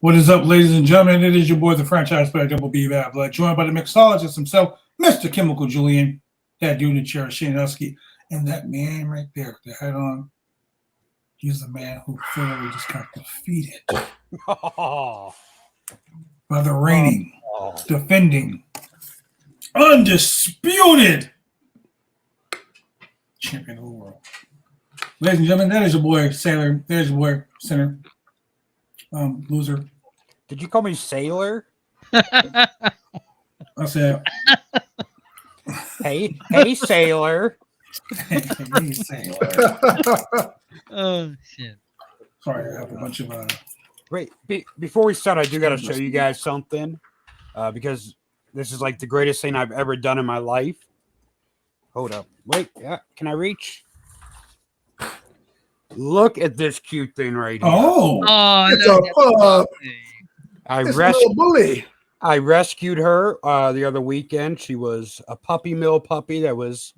What is up, ladies and gentlemen? It is your boy, the franchise player, Double B Bad Blood, joined by the mixologist himself, Mr. Chemical Julian, that dude in the chair, Shane Husky, and that man right there with the head on. He's the man who thoroughly just got defeated by the reigning, defending, undisputed champion of the world. Ladies and gentlemen, that is your boy, Sailor. There's your boy, Center. Loser. Did you call me Sailor? I said, hey, Sailor. hey, Sailor. Oh, shit. Sorry, I have a bunch of. Wait, before we start, I do got to show you guys something because this is like the greatest thing I've ever done in my life. Hold up. Wait, yeah. Can I reach? Look at this cute thing right here. Oh, it's a bully. I rescued her the other weekend. She was a puppy mill puppy that was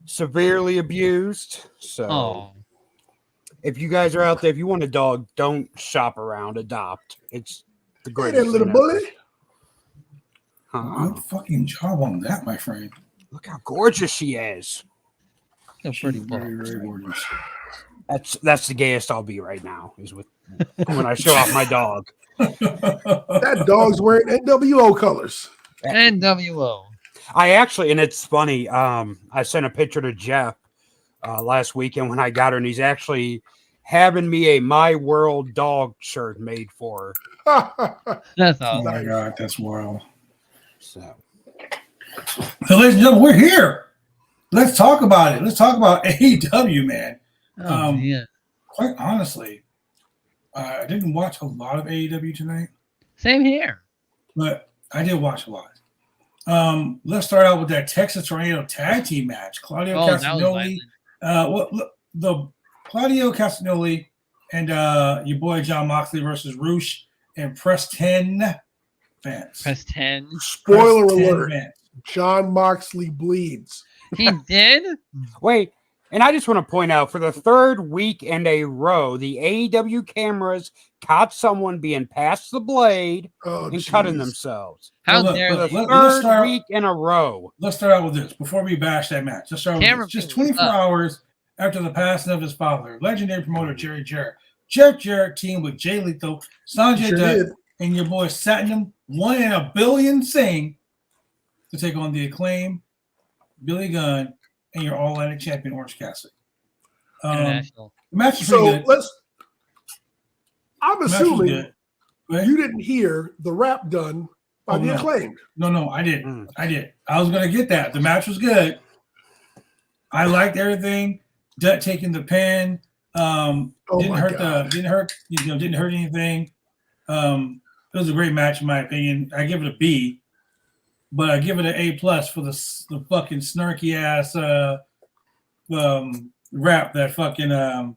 severely abused. So if you guys are out there, if you want a dog, don't shop around, adopt. It's the greatest. Hey, little bully. Good fucking job on that, my friend. Look how gorgeous she is. Pretty very, very gorgeous. That's the gayest I'll be right now is with when I show off my dog. That dog's wearing NWO colors. NWO. I actually, and it's funny. I sent a picture to Jeff last weekend when I got her, and he's actually having me a My World dog shirt made for her. That's Oh awesome. my God, that's wild. So, ladies and gentlemen, we're here. Let's talk about it. Let's talk about AEW, man. Yeah. Quite honestly, I didn't watch a lot of AEW tonight. Same here. But I did watch a lot. Let's start out with that Texas Tornado tag team match. Claudio Castagnoli. The Claudio Castagnoli and your boy John Moxley versus Roosh and Press 10 fans. Press 10. Spoiler Press 10 alert. fans. John Moxley bleeds. He did? wait, and I just want to point out for the third week in a row, the AEW cameras caught someone being passed the blade and cutting themselves. How Well, dare For they? the third week in a row. Let's start out with this before we bash that match. Let's start with this. Just 24 hours after the passing of his father, legendary promoter Jerry Jarrett. Jeff Jarrett teamed with Jay Lethal, Sanjay Dutt, and your boy Satnam, 1 in a billion Singh, to take on the Acclaim, Billy Gunn, and your All-Atlantic champion Orange Cassidy. International. The match is pretty good. I'm assuming you didn't hear the rap done by the Acclaimed. No, I didn't. I did. I was going to get that. The match was good. I liked everything. Dutt taking the pin. Didn't hurt anything. It was a great match in my opinion. I give it a B, but I give it an A+ for the fucking snarky ass rap that fucking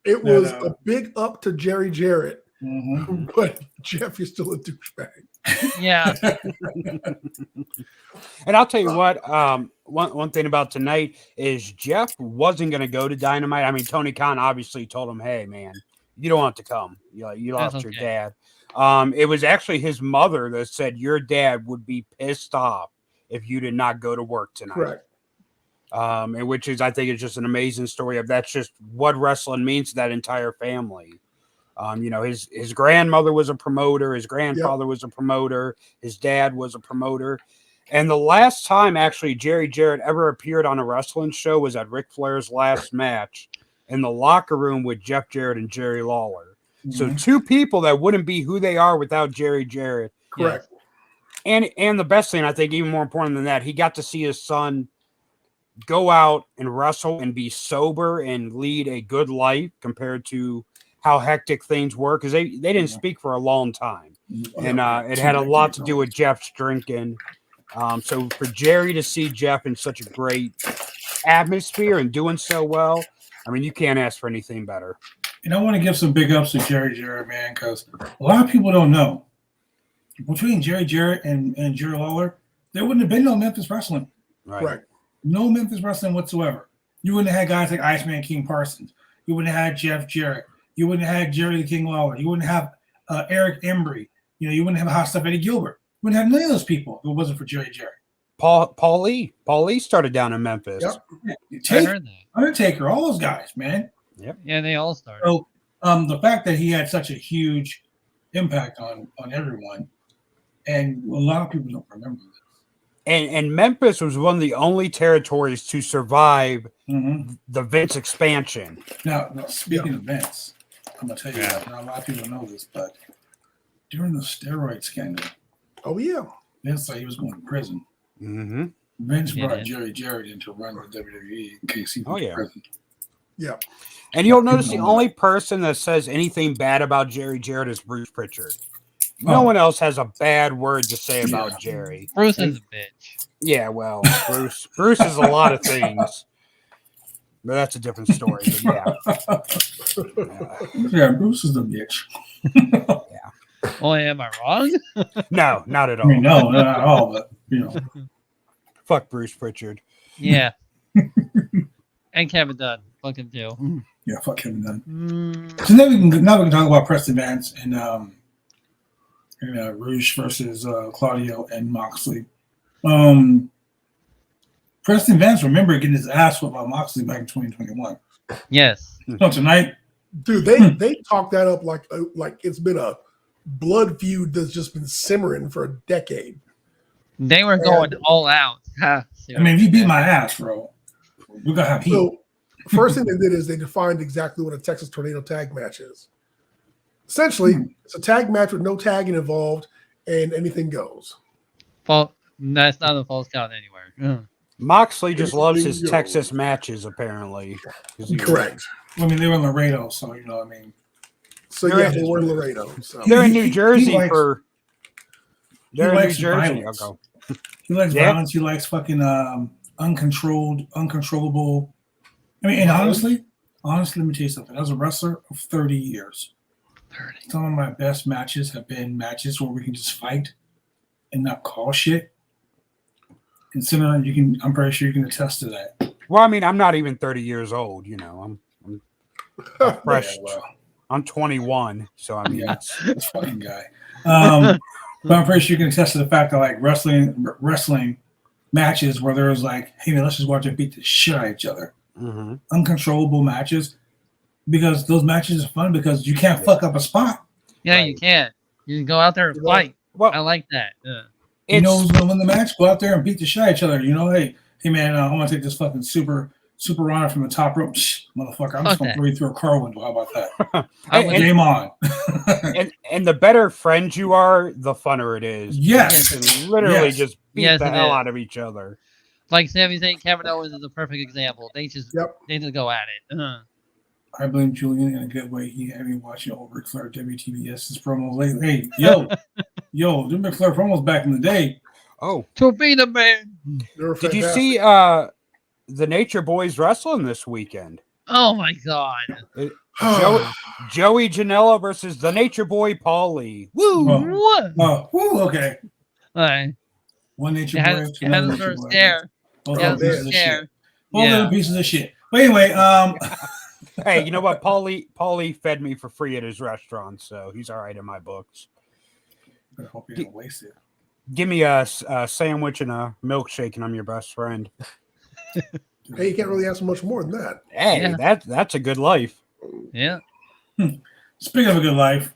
it was a big up to Jerry Jarrett, mm-hmm. but Jeff is still a douchebag. Yeah. And I'll tell you what, one thing about tonight is Jeff wasn't going to go to Dynamite. I mean, Tony Khan obviously told him, hey, man, you don't want to come. You lost your dad. It was actually his mother that said your dad would be pissed off if you did not go to work tonight. Correct. And which is, I think, is just an amazing story of that's just what wrestling means to that entire family. His grandmother was a promoter. His grandfather was a promoter. His dad was a promoter. And the last time, actually, Jerry Jarrett ever appeared on a wrestling show was at Ric Flair's last match in the locker room with Jeff Jarrett and Jerry Lawler. Mm-hmm. So two people that wouldn't be who they are without Jerry Jarrett. Correct. And the best thing, I think, even more important than that, he got to see his son go out and wrestle and be sober and lead a good life compared to how hectic things were, because they didn't speak for a long time. And it had a lot to do with Jeff's drinking. So for Jerry to see Jeff in such a great atmosphere and doing so well, I mean, you can't ask for anything better. And I want to give some big ups to Jerry Jarrett, man, because a lot of people don't know. Between Jerry Jarrett and Jerry Lawler, there wouldn't have been no Memphis wrestling. Right. No Memphis wrestling whatsoever. You wouldn't have had guys like Iceman King Parsons. You wouldn't have had Jeff Jarrett. You wouldn't have had Jerry the King Lawler. You wouldn't have Eric Embry. You wouldn't have a hot stuff Eddie Gilbert. You wouldn't have none of those people if it wasn't for Jerry Jarrett. Paul Lee started down in Memphis. Yep. I heard that. Undertaker, all those guys, man. Yep. Yeah, they all started. So the fact that he had such a huge impact on everyone, and a lot of people don't remember this. And Memphis was one of the only territories to survive the Vince expansion. Now speaking of Vince, I'm gonna tell you that. Now, a lot of people know this, but during the steroid scandal, Vince thought he was going to prison. Mm-hmm. Vince brought Jerry Jarrett in to run the WWE in case he went to prison. Yeah. And you'll notice the only person that says anything bad about Jerry Jarrett is Bruce Pritchard. No one else has a bad word to say about Jerry. Bruce is a bitch. Yeah, well, Bruce is a lot of things. But that's a different story. But yeah, Bruce is the bitch. Oh, am I wrong? No, not at all. I mean, no, not at all, but Fuck Bruce Pritchard. Yeah. And Kevin Dunn. Fuck him too. Yeah, fuck Kevin Dunn. So now we can talk about Preston Vance and Rouge versus Claudio and Moxley. Preston Vance, remember getting his ass whooped by Moxley back in 2021. Yes. So tonight, dude, they talked that up like it's been a blood feud that's just been simmering for a decade. They were going all out. I mean, if you beat my ass, bro, we're gonna have heat. So, first thing they did is they defined exactly what a Texas Tornado tag match is. Essentially, it's a tag match with no tagging involved, and anything goes. That's not a false count anywhere. Moxley just loves his Texas matches, apparently. Correct. I mean, they were in Laredo, so I mean. So yeah, they were in Laredo. So. They're in New Jersey for. They're in New Jersey. He likes violence. He likes fucking uncontrollable. I mean, and honestly, let me tell you something. As a wrestler of 30 years, some of my best matches have been matches where we can just fight and not call shit. Considering I'm pretty sure you can attest to that. Well, I mean, I'm not even 30 years old. I'm fresh. Yeah, well. I'm 21, so I mean, this fucking guy. But I'm pretty sure you can attest to the fact that like wrestling matches where there's like, hey man, let's just watch them beat the shit out of each other. Uncontrollable matches, because those matches are fun because you can't fuck up a spot. Yeah, you can't. You can go out there and fight. Well, I like that. You know who's gonna win the match? Go out there and beat the shit out of each other. Hey man, I want to take this fucking super runner from the top rope. Shh, motherfucker, I'm just gonna throw you through a car window. How about that? Game on. and the better friends you are, the funner it is. Yes. You can literally just beat the hell out of each other. Like Sami Zayn, Kevin Owens is a perfect example. They just go at it. I blame Julian in a good way. He had me watching old Ric Flair WTBS's promos lately. Hey, yo, them Ric Flair promos back in the day. Oh, to be the man. Did you see the Nature Boys wrestling this weekend? Oh my God! Joey Janela versus the Nature Boy Paulie. Woo! Woo! Okay. All right. One Nature Boy. Boy. Had a first scare. Both little pieces of shit. But anyway, hey, you know what? Paulie fed me for free at his restaurant, so he's all right in my books. I hope you don't waste it. Give me a sandwich and a milkshake, and I'm your best friend. Hey, you can't really ask much more than that. Hey, that's a good life. Yeah. Speaking of a good life,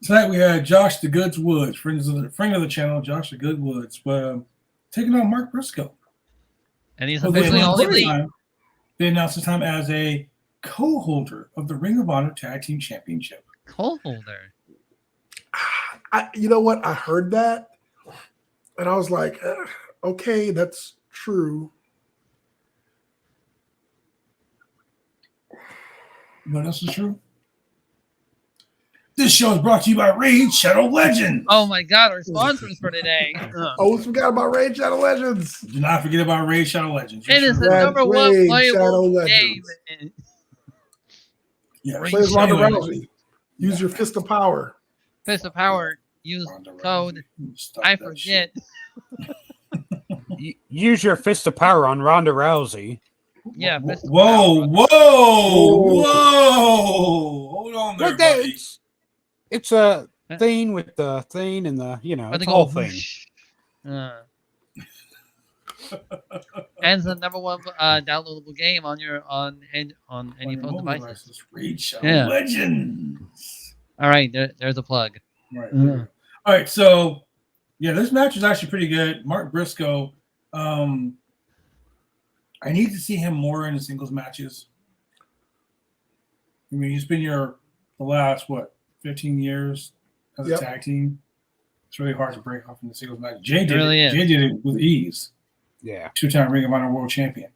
tonight we had Josh the Goods Woods, friend of the channel, Josh the Good Woods, taking on Mark Briscoe. And he's officially all elite. They announced his time as a co-holder of the Ring of Honor Tag Team Championship. Co-holder? You know what? I heard that, and I was like, okay, that's true. What else is true? This show is brought to you by Raid Shadow Legends. Oh my God, our sponsors for today. Oh, we forgot about Raid Shadow Legends. Do not forget about Raid Shadow Legends. It is the number one playable game. Yeah, play as Ronda Rousey. Use your Fist of Power. Fist of Power. Use code. I forget. Use your Fist of Power on Ronda Rousey. Yeah. Whoa! Hold on there, buddy. It's a thing with the thing and the, it's a whole thing. And it's the number one downloadable game on any phone devices. Reach Legends. All right, there's a plug. Right. All right, so this match is actually pretty good. Mark Briscoe. I need to see him more in the singles matches. I mean, he's been here the last 15 years as a tag team. It's really hard to break off in the singles match. Jay did it with ease. Yeah. 2-time Ring of Honor World Champion.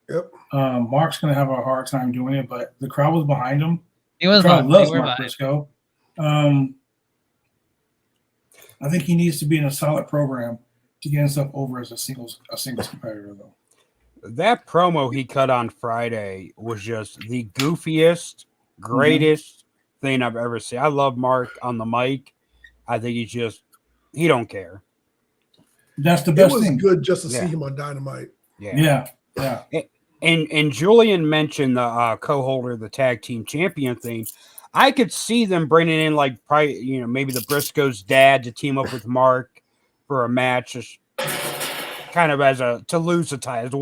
Yep. Mark's going to have a hard time doing it, but the crowd was behind him. He was. The crowd loves Mark Briscoe. I think he needs to be in a solid program to get himself over as a singles competitor, though. That promo he cut on Friday was just the goofiest, greatest thing I've ever seen. I love Mark on the mic. I think he don't care. That's the best thing. It was good just to see him on Dynamite. Yeah. And Julian mentioned the co-holder of the tag team champion thing. I could see them bringing in maybe the Briscoe's dad to team up with Mark for a match, just kind of as a way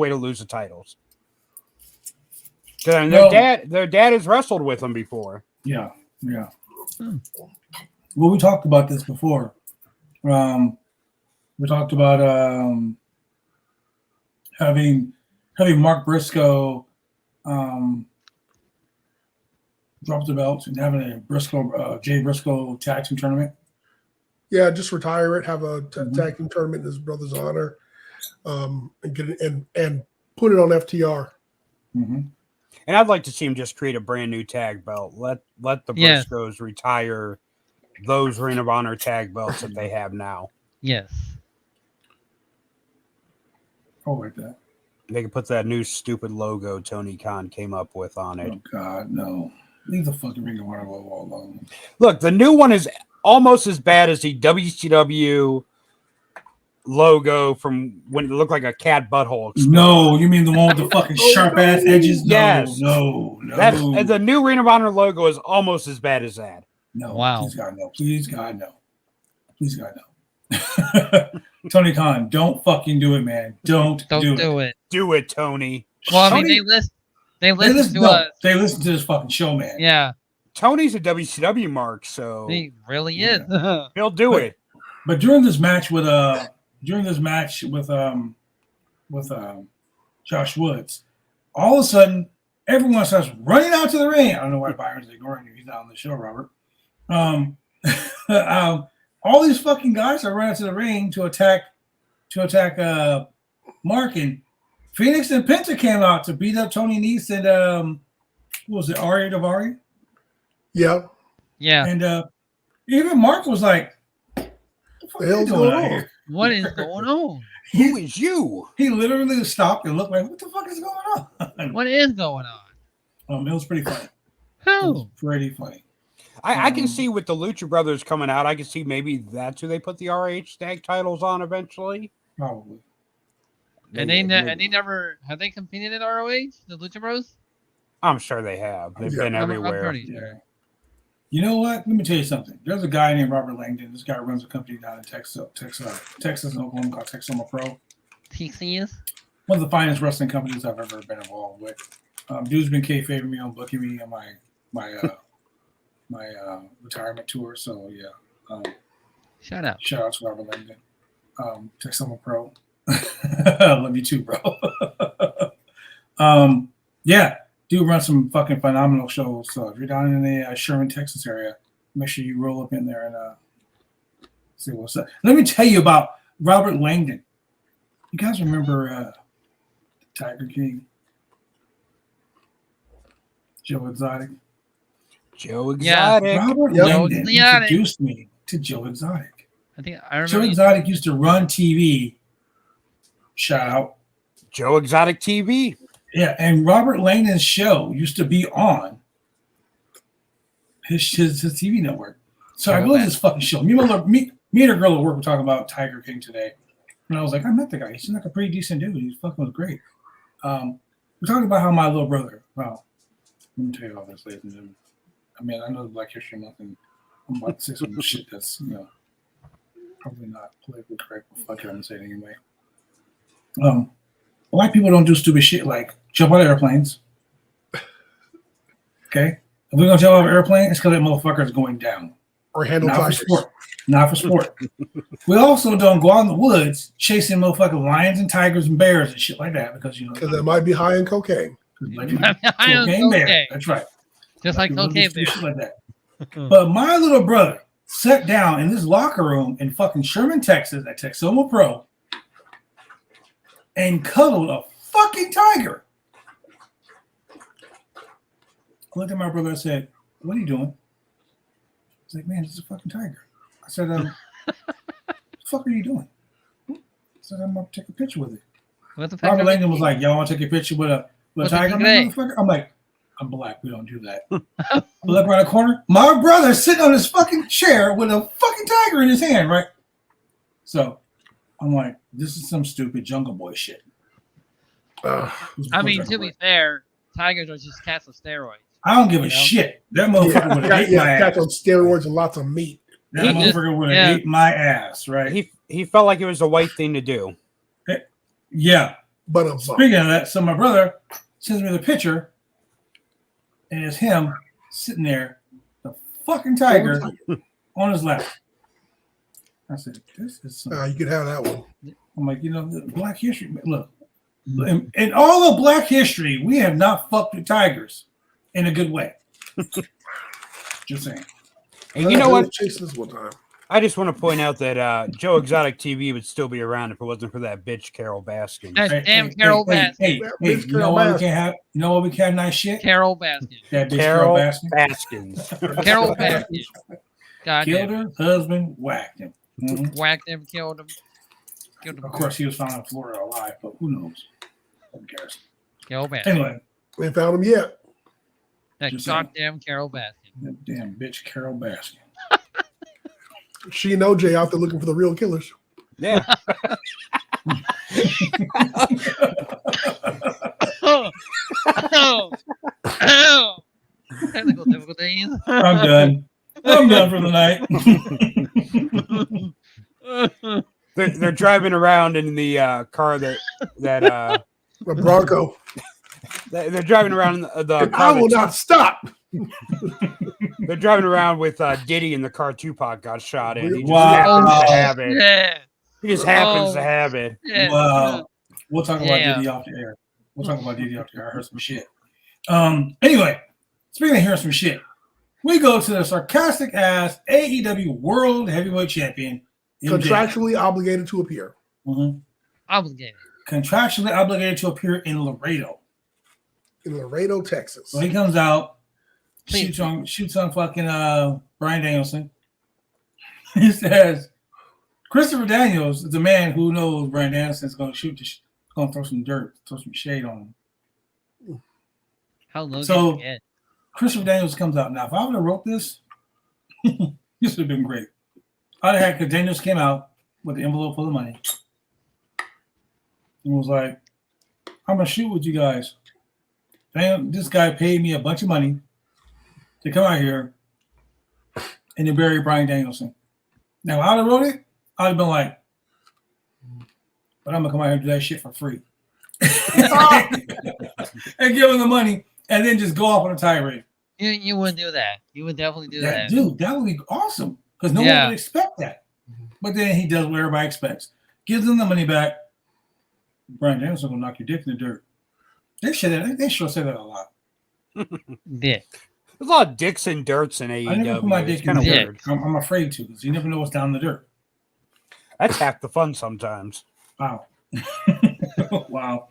to lose the titles. Their dad has wrestled with them before. Yeah. Well, we talked about this before. We talked about having Mark Briscoe drop the belt and having a Jay Briscoe tag team tournament. Yeah, just retire it, have a tag team tournament in his brother's honor, and get it and put it on FTR. Mm-hmm. And I'd like to see him just create a brand new tag belt. Let the Briscoes retire those Ring of Honor tag belts that they have now. Yes. Oh, like that. They could put that new stupid logo Tony Khan came up with on it. Oh God, no! Leave the fucking Ring of Honor logo alone. Look, the new one is almost as bad as the WCW logo from when it looked like a cat butthole. No, you mean the one with the fucking sharp ass edges? No, yes. No. That's the new Ring of Honor logo is almost as bad as that. No. Wow. Please God, no. Tony Khan, don't fucking do it, man. Don't do it. Do it, Tony. Well, I mean, they listen to us. They listen to this fucking show, man. Yeah. Tony's a WCW mark, so he really is. He'll do it. But during this match with Josh Woods, all of a sudden everyone starts running out to the ring. I don't know why Byron's ignoring you. He's not on the show, Robert. All these fucking guys are running to the ring to attack Mark, and Phoenix and Penta came out to beat up Tony Nese and what was it, Aria Daivari? Yeah. And even Mark was like, "What the hell's going on here? What is going on? Who is you?" He literally stopped and looked like, "What the fuck is going on? What is going on?" It was pretty funny. How? It was pretty funny. I can see with the Lucha Brothers coming out, I can see maybe that's who they put the RH tag titles on eventually. Probably. And they never have they competed at ROH, the Lucha Bros? I'm sure they have. They've been everywhere. I'm pretty sure. Yeah. You know what? Let me tell you something. There's a guy named Robert Langdon. This guy runs a company down in Texas and Oklahoma called Texoma Pro. TCS? One of the finest wrestling companies I've ever been involved with. Dude's been kayfabing me on booking me on my retirement tour. So yeah. Shout out to Robert Langdon. Texoma Pro. I love you too, bro. Yeah. Dude runs some fucking phenomenal shows. So if you're down in the Sherman, Texas area, make sure you roll up in there and see what's up. Let me tell you about Robert Langdon. You guys remember Tiger King? Joe Exotic? Yeah. Robert Langdon introduced me to Joe Exotic. I think I remember. Joe Exotic used to run TV. Shout out. Joe Exotic TV. Yeah, and Robert Langdon's show used to be on his TV network. So I go to this fucking show. Me and a girl at work were talking about Tiger King today. And I was like, I met the guy. He seemed like a pretty decent dude. He fucking was great. We're talking about how my little brother, well, let me tell you all this, ladies and gentlemen. I mean, I know the Black History Month, and I'm about to say some shit that's, probably not politically correct, but fuck it, I'm gonna say it anyway. White people don't do stupid shit like jump out of airplanes. Okay? If we're gonna jump out of an airplane, it's because that motherfucker is going down. Or handle Not for tigers. sport. Not for sport. We also don't go out in the woods chasing motherfucking lions and tigers and bears and shit like that because that might be high in cocaine. Cocaine bear. That's right. Just like cocaine bear. Shit like that. But my little brother sat down in this locker room in fucking Sherman, Texas at Texoma Pro and cuddled a fucking tiger. I looked at my brother and said, "What are you doing?" He's like, "Man, this is a fucking tiger." I said, "What the fuck are you doing?" I said, "I'm gonna take a picture with it." Robert Langdon was like, "Y'all want to take a picture with a tiger?" I'm like, "I'm black. We don't do that." I look around the corner. My brother's sitting on his fucking chair with a fucking tiger in his hand, right? So I'm like, this is some stupid Jungle Boy shit. I mean, to be fair, tigers are just cats of steroids. I don't give a shit. That motherfucker would have ate my ass. Cats on steroids and lots of meat. That motherfucker would have ate my ass, right? He felt like it was the white thing to do. Yeah. But speaking of that, so my brother sends me the picture, and it's him sitting there, the fucking tiger on his lap. I said, "This is some." You could have that one. I'm like, Black History. Look, in all of Black history, we have not fucked with tigers in a good way. Just saying. And you know what? Chase this one time. I just want to point out that Joe Exotic TV would still be around if it wasn't for that bitch Carol Baskin. That damn Carol Baskin. Hey, you know what we can't have? You know what we can't have nice shit? Carol Baskin. That bitch Carol Baskin. Baskins. Carol Baskin. God killed her husband, whacked him. Mm-hmm. Whacked him, killed him. Of course, he was found in Florida alive, but who knows? Who cares? Carol Baskin. Anyway. We ain't found him yet. That goddamn Carol Baskin. That damn bitch Carol Baskin. She and OJ out there looking for the real killers. Yeah. Technical difficulties. I'm done. I'm done for the night. They're driving around in the car that a Bronco. They're driving around in the car. I will not stop. They're driving around with Diddy in the car. Tupac got shot in. He just happens to have it. Yeah. He just happens to have it. Yeah. Wow. We'll talk about Diddy off the air. I heard some shit. Anyway, speaking of hearing some shit, we go to the sarcastic ass AEW World Heavyweight Champion. MJF. Contractually obligated to appear. Mm-hmm. Obligated. Contractually obligated to appear in Laredo. In Laredo, Texas. So he comes out, shoots on fucking Bryan Danielson. He says, Christopher Daniels is the man who knows Bryan Danielson's going to going to throw some dirt, throw some shade on him. How low so can you get? Christopher Daniels comes out. Now, if I would have wrote this, this would have been great. I'd have had, because Daniels came out with the envelope full of money and was like, I'm going to shoot with you guys. This guy paid me a bunch of money to come out here and to bury Bryan Danielson. Now, if I would have wrote it, I'd have been like, but I'm going to come out here and do that shit for free. And give him the money and then just go off on a tirade. You wouldn't do that. You would definitely do that. Dude, that would be awesome because no one would expect that. But then he does what everybody expects. Gives them the money back. Bryan Danielson will knock your dick in the dirt. They sure say that a lot. Yeah. There's a lot of dicks and dirts in AEW. I never put my dick in the weird. dirt. I'm afraid to because you never know what's down in the dirt. That's half the fun sometimes. Wow. Wow.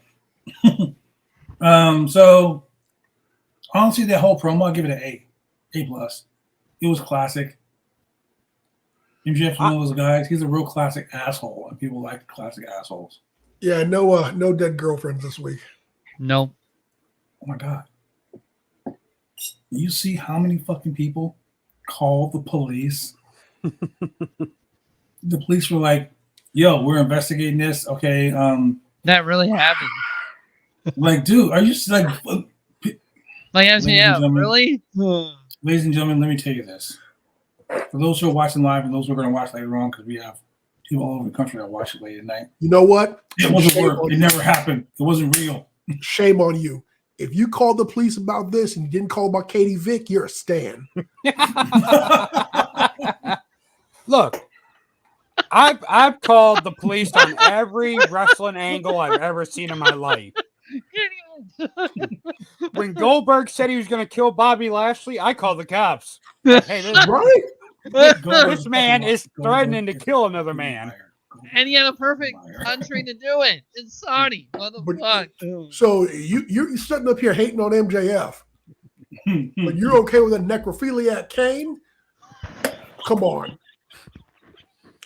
So honestly, that whole promo, I'll give it an A. A+. It was classic. MJF is one of those guys. He's a real classic asshole, and people like classic assholes. Yeah, no dead girlfriends this week. Nope. Oh my God. You see how many fucking people called the police? The police were like, yo, we're investigating this. Okay. That really happened. Like, dude, are you like MJF, really? Ladies and gentlemen, let me tell you this. For those who are watching live and those who are going to watch later on, because we have people all over the country that watch it late at night. You know what? It wasn't work. It never happened. It wasn't real. Shame on you. If you called the police about this and you didn't call about Katie Vick, you're a stan. Look, I've called the police on every wrestling angle I've ever seen in my life. When Goldberg said he was going to kill Bobby Lashley, I called the cops. Hey, Right? this man is threatening to kill another man. And he had a perfect country to do it. It's Saudi. What the fuck? So you're sitting up here hating on MJF, but you're okay with a necrophiliac Kane? Come on.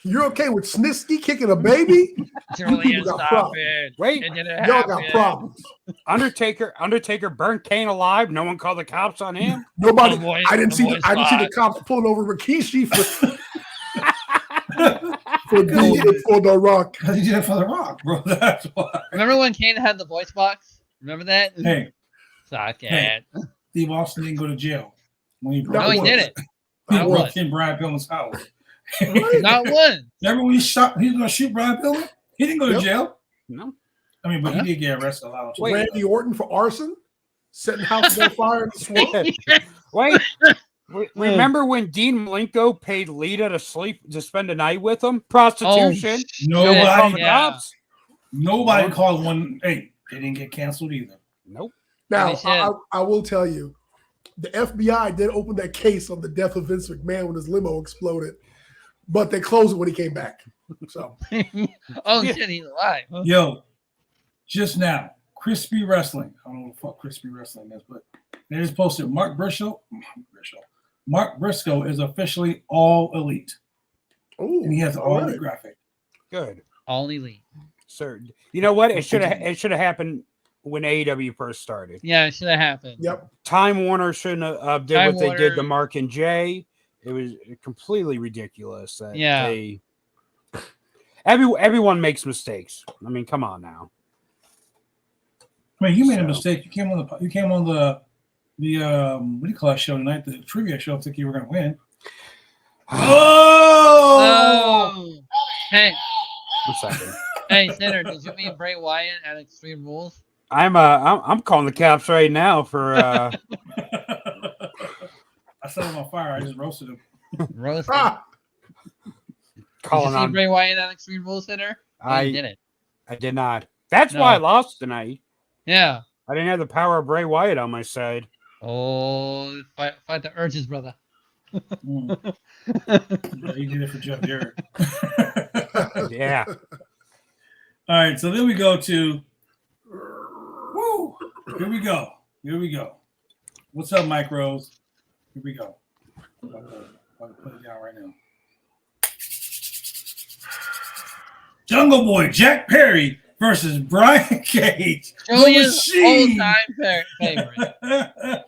You're okay with Snitsky kicking a baby? Julian, got stop problems. it. Wait, It didn't Y'all happen. got problems. Undertaker burnt Kane alive. No one called the cops on him. Nobody. The boys- I didn't the see. boys I didn't see the fought. cops pulling over Rikishi for being for the Rock. Because he did it for The Rock, bro. That's why. Remember when Kane had the voice box? Remember that? Hey, Suck it. Hey. Steve Austin didn't go to jail when he broke. No, he once. didn't. He Not broke once. in Brian Pillman's house. Not one. Remember when he was going to shoot Brian Pillman? He didn't go to Yep. jail. No. I mean, but Huh? he did get arrested a lot. Wait. Randy Orton for arson, setting houses on fire in the swamp. Wait. Remember when Dean Malenko paid Lita to spend a night with him? Prostitution. Nobody They called the yeah. cops? Nobody called one. Hey, they didn't get canceled either. Nope. Now, They should. I will tell you, the FBI did open that case on the death of Vince McMahon when his limo exploded, but they closed it when he came back. So Oh Yeah. shit, he's alive. Huh? Yo, just now, Crispy Wrestling. I don't know what the fuck Crispy Wrestling is, but they just posted Mark Briscoe is officially all elite. ooh, And he has all the right. graphic. Good. All elite. Sir. You know what? It should have happened when AEW first started. Yeah, it should have happened. Yep. Time Warner shouldn't have did Time what they did to Warner- Mark and Jay. It was completely ridiculous. That Yeah. Everyone makes mistakes. I mean, come on now. I mean, you made a So- mistake. You came on the what do you call that show tonight? The trivia show. I think you were going to win. Oh! Oh. Hey, 1 second. hey, Sinner, did you meet Bray Wyatt at Extreme Rules? I'm calling the cops right now for I set him on fire. I just roasted him. Roast. Ah, Did you calling see on. Bray Wyatt at Extreme Rules, Sinner? Oh, you I did it. I did not. That's No. why I lost tonight. Yeah. I didn't have the power of Bray Wyatt on my side. Oh, fight the urges, brother. Mm. Yeah, he did it for Jeff Jarrett. Yeah. All right, so then we go to. Woo! Here we go. Here we go. What's up, Mike Rose? Here we go. I'm going to put it down right now. Jungle Boy Jack Perry versus Brian Cage. Julian's machine. all-time favorite.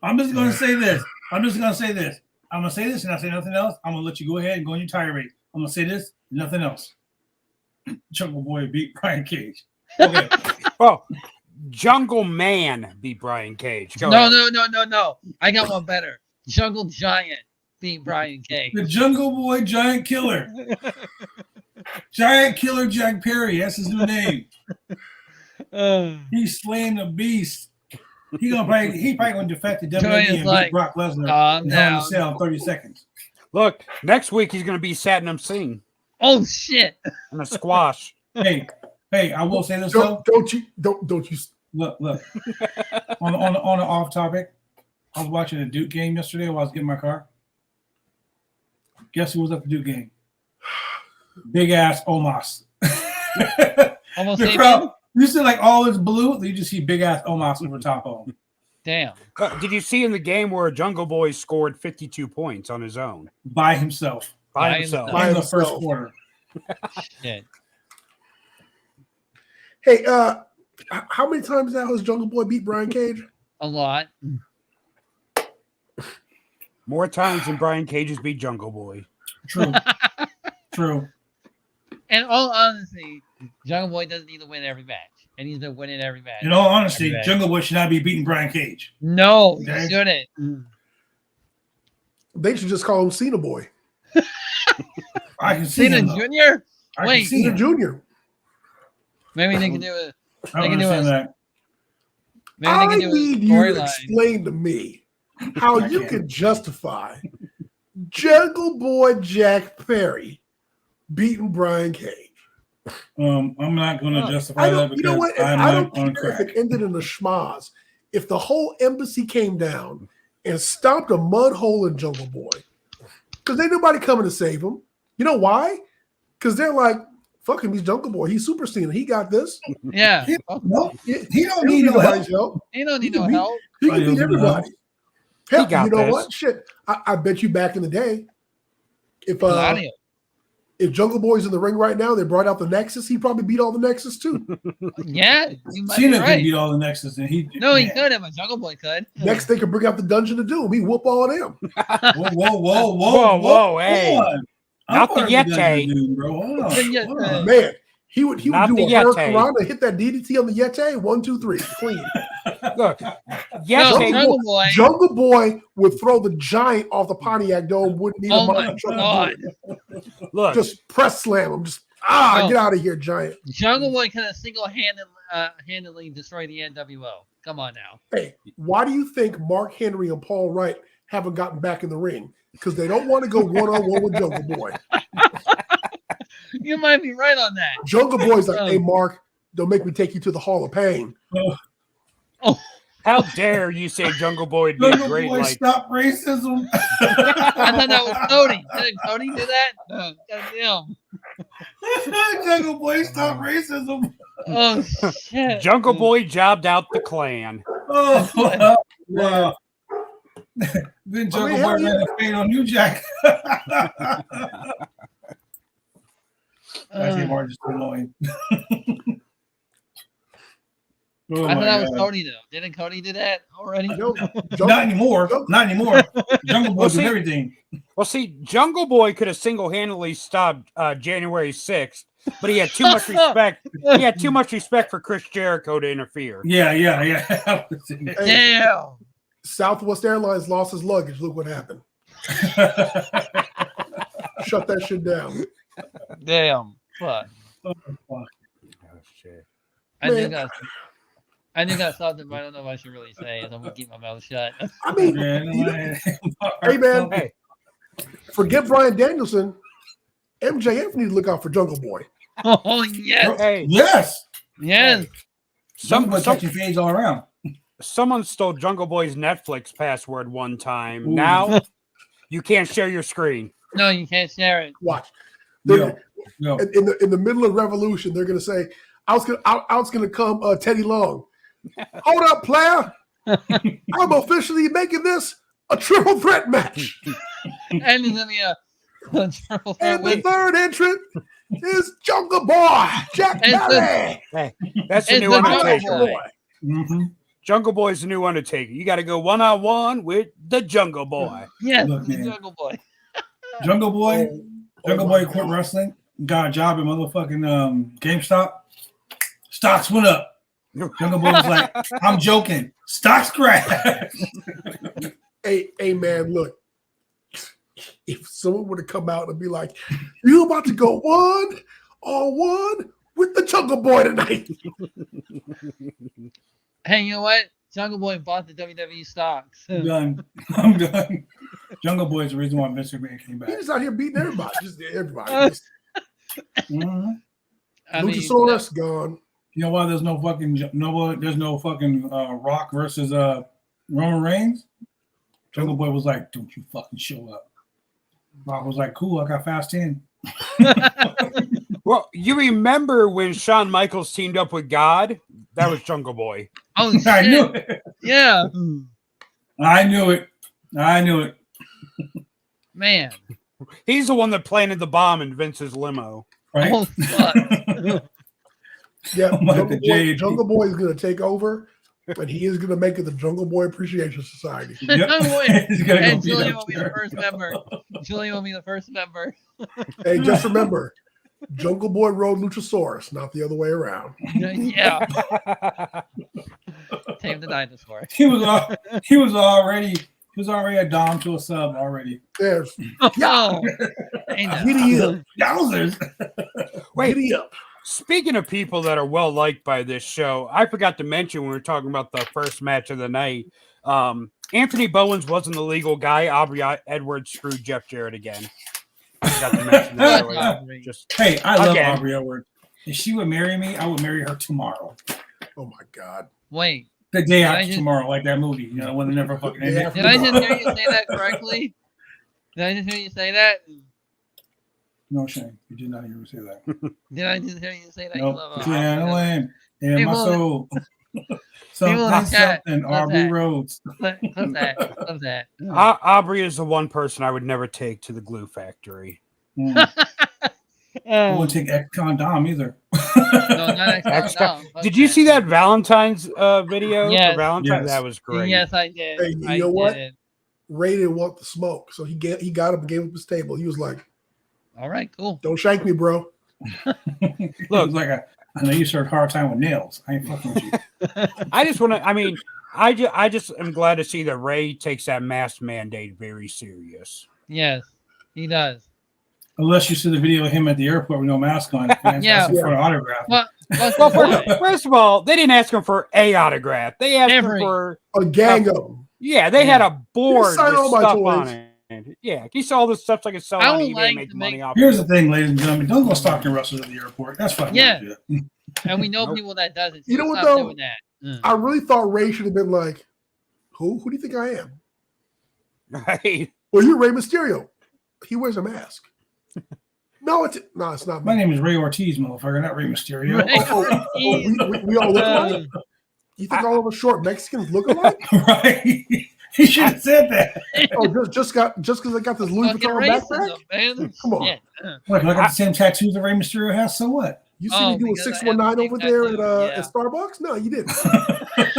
I'm just going to say this. I'm going to say this and I say nothing else. I'm going to let you go ahead and go on your tirade. I'm going to say this, nothing else. Jungle Boy beat Brian Cage. Okay. Oh, Jungle Man beat Brian Cage. Go No, ahead. no. I got one better. Jungle Giant beat Brian Cage. The Jungle Boy Giant Killer. Giant Killer Jack Perry. That's his new name. He's slaying the beast. He probably gonna defect the WWE Julian's and beat like, Brock Lesnar calm in Hell in a down. Cell in 30 seconds. Look, next week he's going to be Satnam Singh Oh shit! in a squash. Hey, I will say this though. don't you Look. on the off topic, I was watching a Duke game yesterday while I was getting my car. Guess who was at the Duke game? Big ass Omos. Almost The saved crowd, him? you see like all this blue, you just see big ass Omos over top of him. Damn. Did you see in the game where Jungle Boy scored 52 points on his own? By himself. By By himself. himself. In the first himself. quarter. Shit. Hey, how many times now has Jungle Boy beat Brian Cage? A lot. More times than Brian Cage has beat Jungle Boy. True. True. In all honesty, Jungle Boy doesn't need to win every match, and he's been winning every match. In all honesty, Every match. Jungle Boy should not be beating Brian Cage. No, Okay. he shouldn't. They should just call him Cena Boy. I can see Cena him. though. Jr. I can Wait, see Cena him. Jr. Maybe they can do it. I They don't can do understand a that. maybe I they can do a need you to storyline. explain to me how I you can't. can justify Jungle Boy Jack Perry beating Brian Cage. I'm not going to justify I that don't. because You know what? I'm I not don't on care if crack. it ended in a schmaz. If the whole embassy came down and stomped a mud hole in Jungle Boy, because ain't nobody coming to save him. You know why? Because they're like, "Fuck him, he's Jungle Boy. He's Super Cena. He got this. Yeah. No, he don't He need no nobody's help. help. He don't need He no can help. He can He beat don't need no everybody. Hell, got you know this. what? Shit, I bet you back in the day, if Claudio. Jungle Boy's in the ring right now, they brought out the Nexus. He probably beat all the Nexus too. Yeah, you might be Cena can right. beat all the Nexus, and he No, he man. couldn't, but Jungle Boy could. Next, they could bring out the Dungeon of Doom. He whoop all of them. Whoa, hey. hold on. Not the I'm part of Yeti. Dude, bro. Hold on. The Hold on. Man, he would Not do the a Yeti. Hurricane hit that DDT on the Yeti. 1, 2, 3, clean. Look, No, Yeti, Jungle Boy. Jungle Boy would throw the giant off the Pontiac Dome. Wouldn't need Oh a my money truck to God. do it. look, Just press slam him. Just No. get out of here, giant. Jungle Boy could have handedly destroyed the NWO. Come on now. Hey, why do you think Mark Henry and Paul Wright haven't gotten back in the ring? Because they don't want to go one-on-one with Jungle Boy. You might be right on that. Jungle Boy's like, hey, Mark, don't make me take you to the Hall of Pain. how dare you say Jungle Boy would be a Jungle great Boy, like stop racism. I thought that was Cody. Did Cody do that? No, goddamn. Jungle Boy, stop racism. Oh shit. Jungle Boy jobbed out the clan. Oh, wow. Then Jungle hell Boy ran a fade on you, Jack. Actually, Mark just annoying. Oh I thought my that was God. Cody though. Didn't Cody do that already? No, Not anymore. Not anymore. Jungle Boy Well, doing see- everything. Well, see, Jungle Boy could have single-handedly stopped January 6th, but he had too much respect. He had too much respect for Chris Jericho to interfere. Yeah. Damn. Southwest Airlines lost his luggage. Look what happened. Shut that shit down. Damn. Fuck. Oh, shit. I knew Man. that. I knew that something, but I don't know if I should really say it. I'm gonna keep my mouth shut. I mean, hey, man. Hey, forget Bryan Danielson. MJF need to look out for Jungle Boy. Oh yes, hey, Yes. yes. Jungle Boy catching fades all around. someone stole Jungle Boy's Netflix password one time. Ooh. Now you can't share your screen. No, you can't share it. Watch. Yo. In the middle of Revolution, they're gonna say, "Out's gonna come Teddy Long." Hold up, player! I'm officially making this a triple threat match. And it's gonna be a triple threat And the win. third entrant is Jungle Boy, Jack And Perry. Hey, that's the It's new the Jungle Undertaker. Boy. Mm-hmm. Jungle Boy's the new Undertaker. You got to go one-on-one with the Jungle Boy. Yes, Look, the man. Jungle Boy. Jungle Boy. Jungle my Boy quit wrestling. Got a job at motherfucking GameStop. Stocks went up. Jungle Boy was like, I'm joking. Stocks crashed. Hey, man, look. If someone were to come out and be like, "You about to go 1-on-1 with the Jungle Boy tonight?" Hey, you know what? Jungle Boy bought the WWE stocks. I'm done. I'm done. Jungle Boy is the reason why Mr. McMahon came back. He's just out here beating everybody. Just everybody. Just, Mhm. I mean, Luchasaurus gone. You know why there's no fucking Rock versus Roman Reigns? Jungle Boy was like, "Don't you fucking show up." Rock was like, "Cool, I got fast 10." Well, you remember when Shawn Michaels teamed up with God? That was Jungle Boy. oh shit! I knew it. Yeah, I knew it. man. He's the one that planted the bomb in Vince's limo. Right? Oh fuck! Yeah, I'm like the JAP. Jungle Boy is going to take over, and he is going to make it the Jungle Boy Appreciation Society. Yep. Jungle Boy. He's gonna go And beat Julian up will be the Jared. first member. Julian will be the first member. Hey, just remember, Jungle Boy rode Luchasaurus, not the other way around. Yeah, Tame the dinosaur. He was already He was already a dom to a sub already. There's Oh, ain't that- giddy up. Yowzers. Wait, Giddy up. speaking of people that are well liked by this show, I forgot to mention when we were talking about the first match of the night. Anthony Bowens wasn't the legal guy. Aubrey Edwards screwed Jeff Jarrett again. I forgot to mention that What, earlier. Aubrey? Just Hey, I love Again. Aubrey Edwards. If she would marry me, I would marry her tomorrow. Oh my God. Wait, The day Did I after just- tomorrow, like that movie, you know, when they never fucking ended. Yeah. did I just hear you say that correctly? Did I just hear you say that? No shame. You did not hear me say that. Did I just hear you say that? You Nope. love Between Adelaide and my People- soul. people in the chat, Something, love Aubrey that. Rhodes. Love that. Love that. Aubrey is the one person I would never take to the glue factory. I Oh, wouldn't take ex-con Dom either. no, not Extra- no, Did you see that Valentine's video? Yes. For Valentine's? Yes. That was great. Yes, I did. Hey, you I know what? did. Ray didn't want the smoke, so he got up and gave up his table. He was like, All right, cool. "Don't shank me, bro." It was like I know you served hard time with nails. I ain't fucking with you. I just want to. I mean, I just am glad to see that Ray takes that mask mandate very serious. Yes, he does. Unless you see the video of him at the airport with no mask on. Fans Yeah. asking for an autograph. Well, Well, first of all, they didn't ask him for a autograph. They asked him Every- for A gang of them. they had a board sign with all my stuff toys. on it. Yeah, he saw all this stuff so I could sell I on would eBay like and make to money make- off. Here's of the it. thing, ladies and gentlemen. Don't go stalking wrestlers at the airport. That's fucking Yeah. bullshit. and we know Nope. people that does it. You know what, Stop though? doing that. I really thought Ray should have been like, "Who? Who do you think I am?" Right. Well, you're Ray Mysterio. He wears a mask. No, it's not My me. name is Ray Ortiz, motherfucker, not Ray Mysterio. Ray Oh, Ortiz. we all look Uh, alike. You think all of us short Mexicans look alike? Right? He should have said that. Oh, just because I got this Louis Fucking Vuitton backpack? racism, man. Come on. Shit. Look, I got the same tattoos that Ray Mysterio has, so what? You see Oh, me doing because I have 619 the over same there tattoo, at Starbucks? No, you didn't.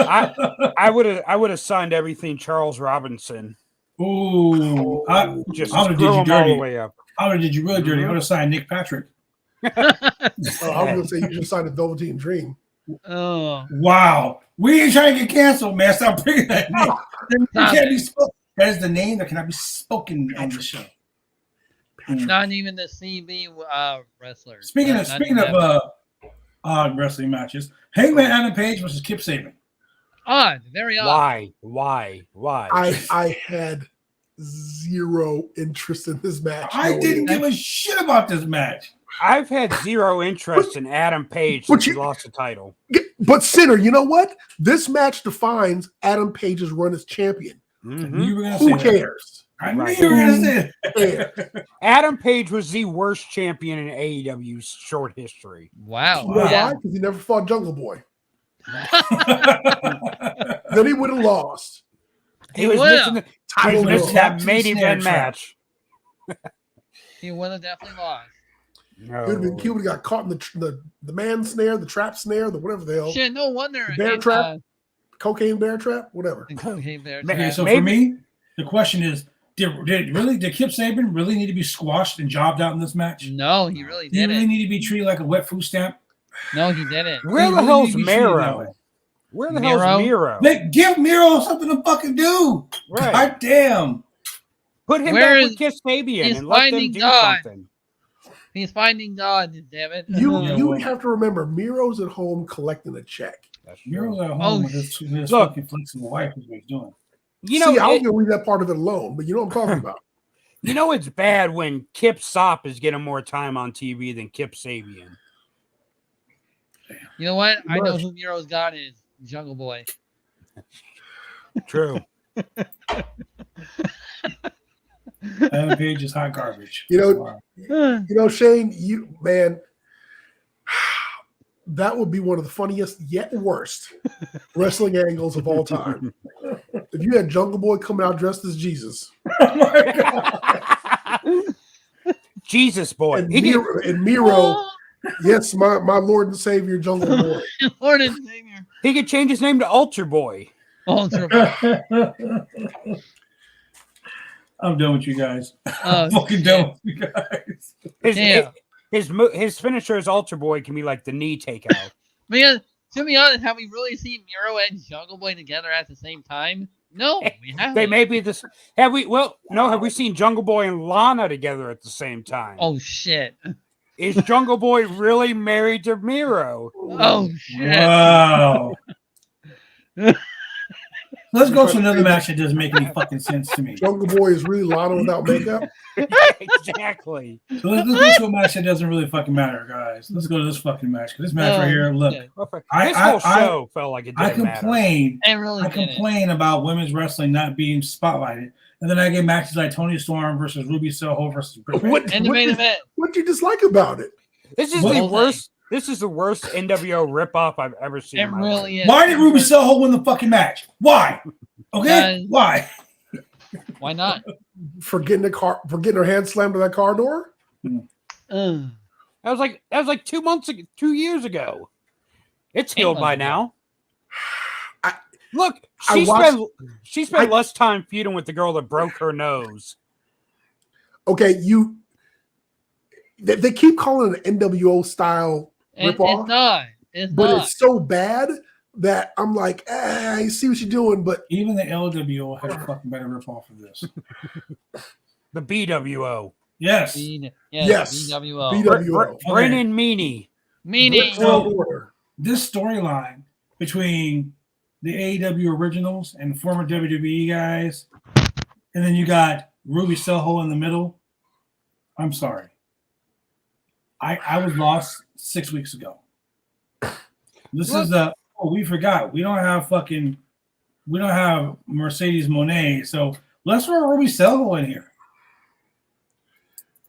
I would have signed everything Charles Robinson. Ooh. I Just I would've screw did you him all the dirty. way up. would have did you really dirty. I would have signed Nick Patrick. I was going to say you should sign a Velveteen Dream. Oh, Wow. We ain't trying to get canceled, man. Stop bringing that name. That Stop can't be spoken. That is the name that cannot be spoken on the show. not even the CB wrestler. Speaking Not of even odd wrestling matches, Hangman Adam Page versus Kip Sabian. odd, very odd. Why? I had zero interest in this match. I didn't give a shit about this match. I've had zero interest in Adam Page But since he you- lost the title. But Sinner, you know what? This match defines Adam Page's run as champion. Mhm. You were gonna Who say that. cares? I knew Right. you were gonna say Who cares? Adam Page was the worst champion in AEW's short history. Wow. You know Yeah. why? Because he never fought Jungle Boy. that. Then he would have lost. He was would've. missing, Title would've. run. that to main the snare event trap. match. He would have definitely lost. No. He would have got caught in the man snare, the trap snare, the whatever the hell, Shit, no wonder. Bear it, trap? Cocaine bear trap, whatever. Okay, Bear Man, Okay, trap. so Maybe- for me, the question is, did Kip Sabian really need to be squashed and jobbed out in this match? No, he really Did he really didn't. need to be treated like a wet food stamp? No, he didn't. Where He the really hell's need to be treated that Miro? way. Where the Miro? hell's Miro? Give Miro something to fucking do. Right. God damn. Put him Where back is- with Kiss Sabian he's and let them finding do God. something. He's finding God, damn it. You have to remember, Miro's at home collecting a check. That's true. Miro's at home Oh, with his look. fucking flexible wife is what he's doing. You know, See, I was it- going to leave that part of it alone, but you know what I'm talking about. you know it's bad when Kip Sop is getting more time on TV than Kip Sabian. You know what? I know Much. who Miro's God is. Jungle Boy. True. Adam Page is hot garbage. You know- Wow. You know, Shane, that would be one of the funniest yet worst wrestling angles of all time. If you had Jungle Boy coming out dressed as Jesus Oh my God. Jesus boy. and He can- Miro, yes, my Lord and Savior, Jungle Boy. Lord and Savior. he could change his name to Ultra Boy. Ultra Boy. I'm done with you guys. Oh, I'm fucking done with you guys. His finisher as Ultra Boy can be like the knee takeout. Because, to be honest, have we really seen Miro and Jungle Boy together at the same time? No, we haven't. They may be this. Have we? Well, no. Have we seen Jungle Boy and Lana together at the same time? Oh shit! Is Jungle Boy really married to Miro? Oh shit! Wow. Let's go to another match that doesn't make any fucking sense to me. Jungle Boy is really Lana without makeup. Exactly. So let's go to a match that doesn't really fucking matter, guys. Let's go to this fucking match. This match right here, look. shit. This whole show felt like it didn't matter. It complain about women's wrestling not being spotlighted, and then I get matches like Toni Storm versus Ruby Soho versus Britt Baker. And the main event. What do you dislike about it? This is the worst. This is the worst NWO ripoff I've ever seen. It really is. Why did Ruby Soho win the fucking match? Why? Okay, why? Why not? For getting her hand slammed to that car door. That was like 2 months ago, 2 years ago. It's healed by now. Look, she spent less time feuding with the girl that broke her nose. Okay, they keep calling it an NWO style ripoff. It's but not. It's so bad that I'm like, I see what you're doing, but even the LWO had a fucking better ripoff of this. The BWO. Yes. Yes. BWO. Brennan Meanie. This storyline between the AEW originals and the former WWE guys, and then you got Ruby Soho in the middle. I'm sorry. I was lost 6 weeks ago. This is we forgot. We don't have Mercedes Moné, so let's throw Ruby Soho in here.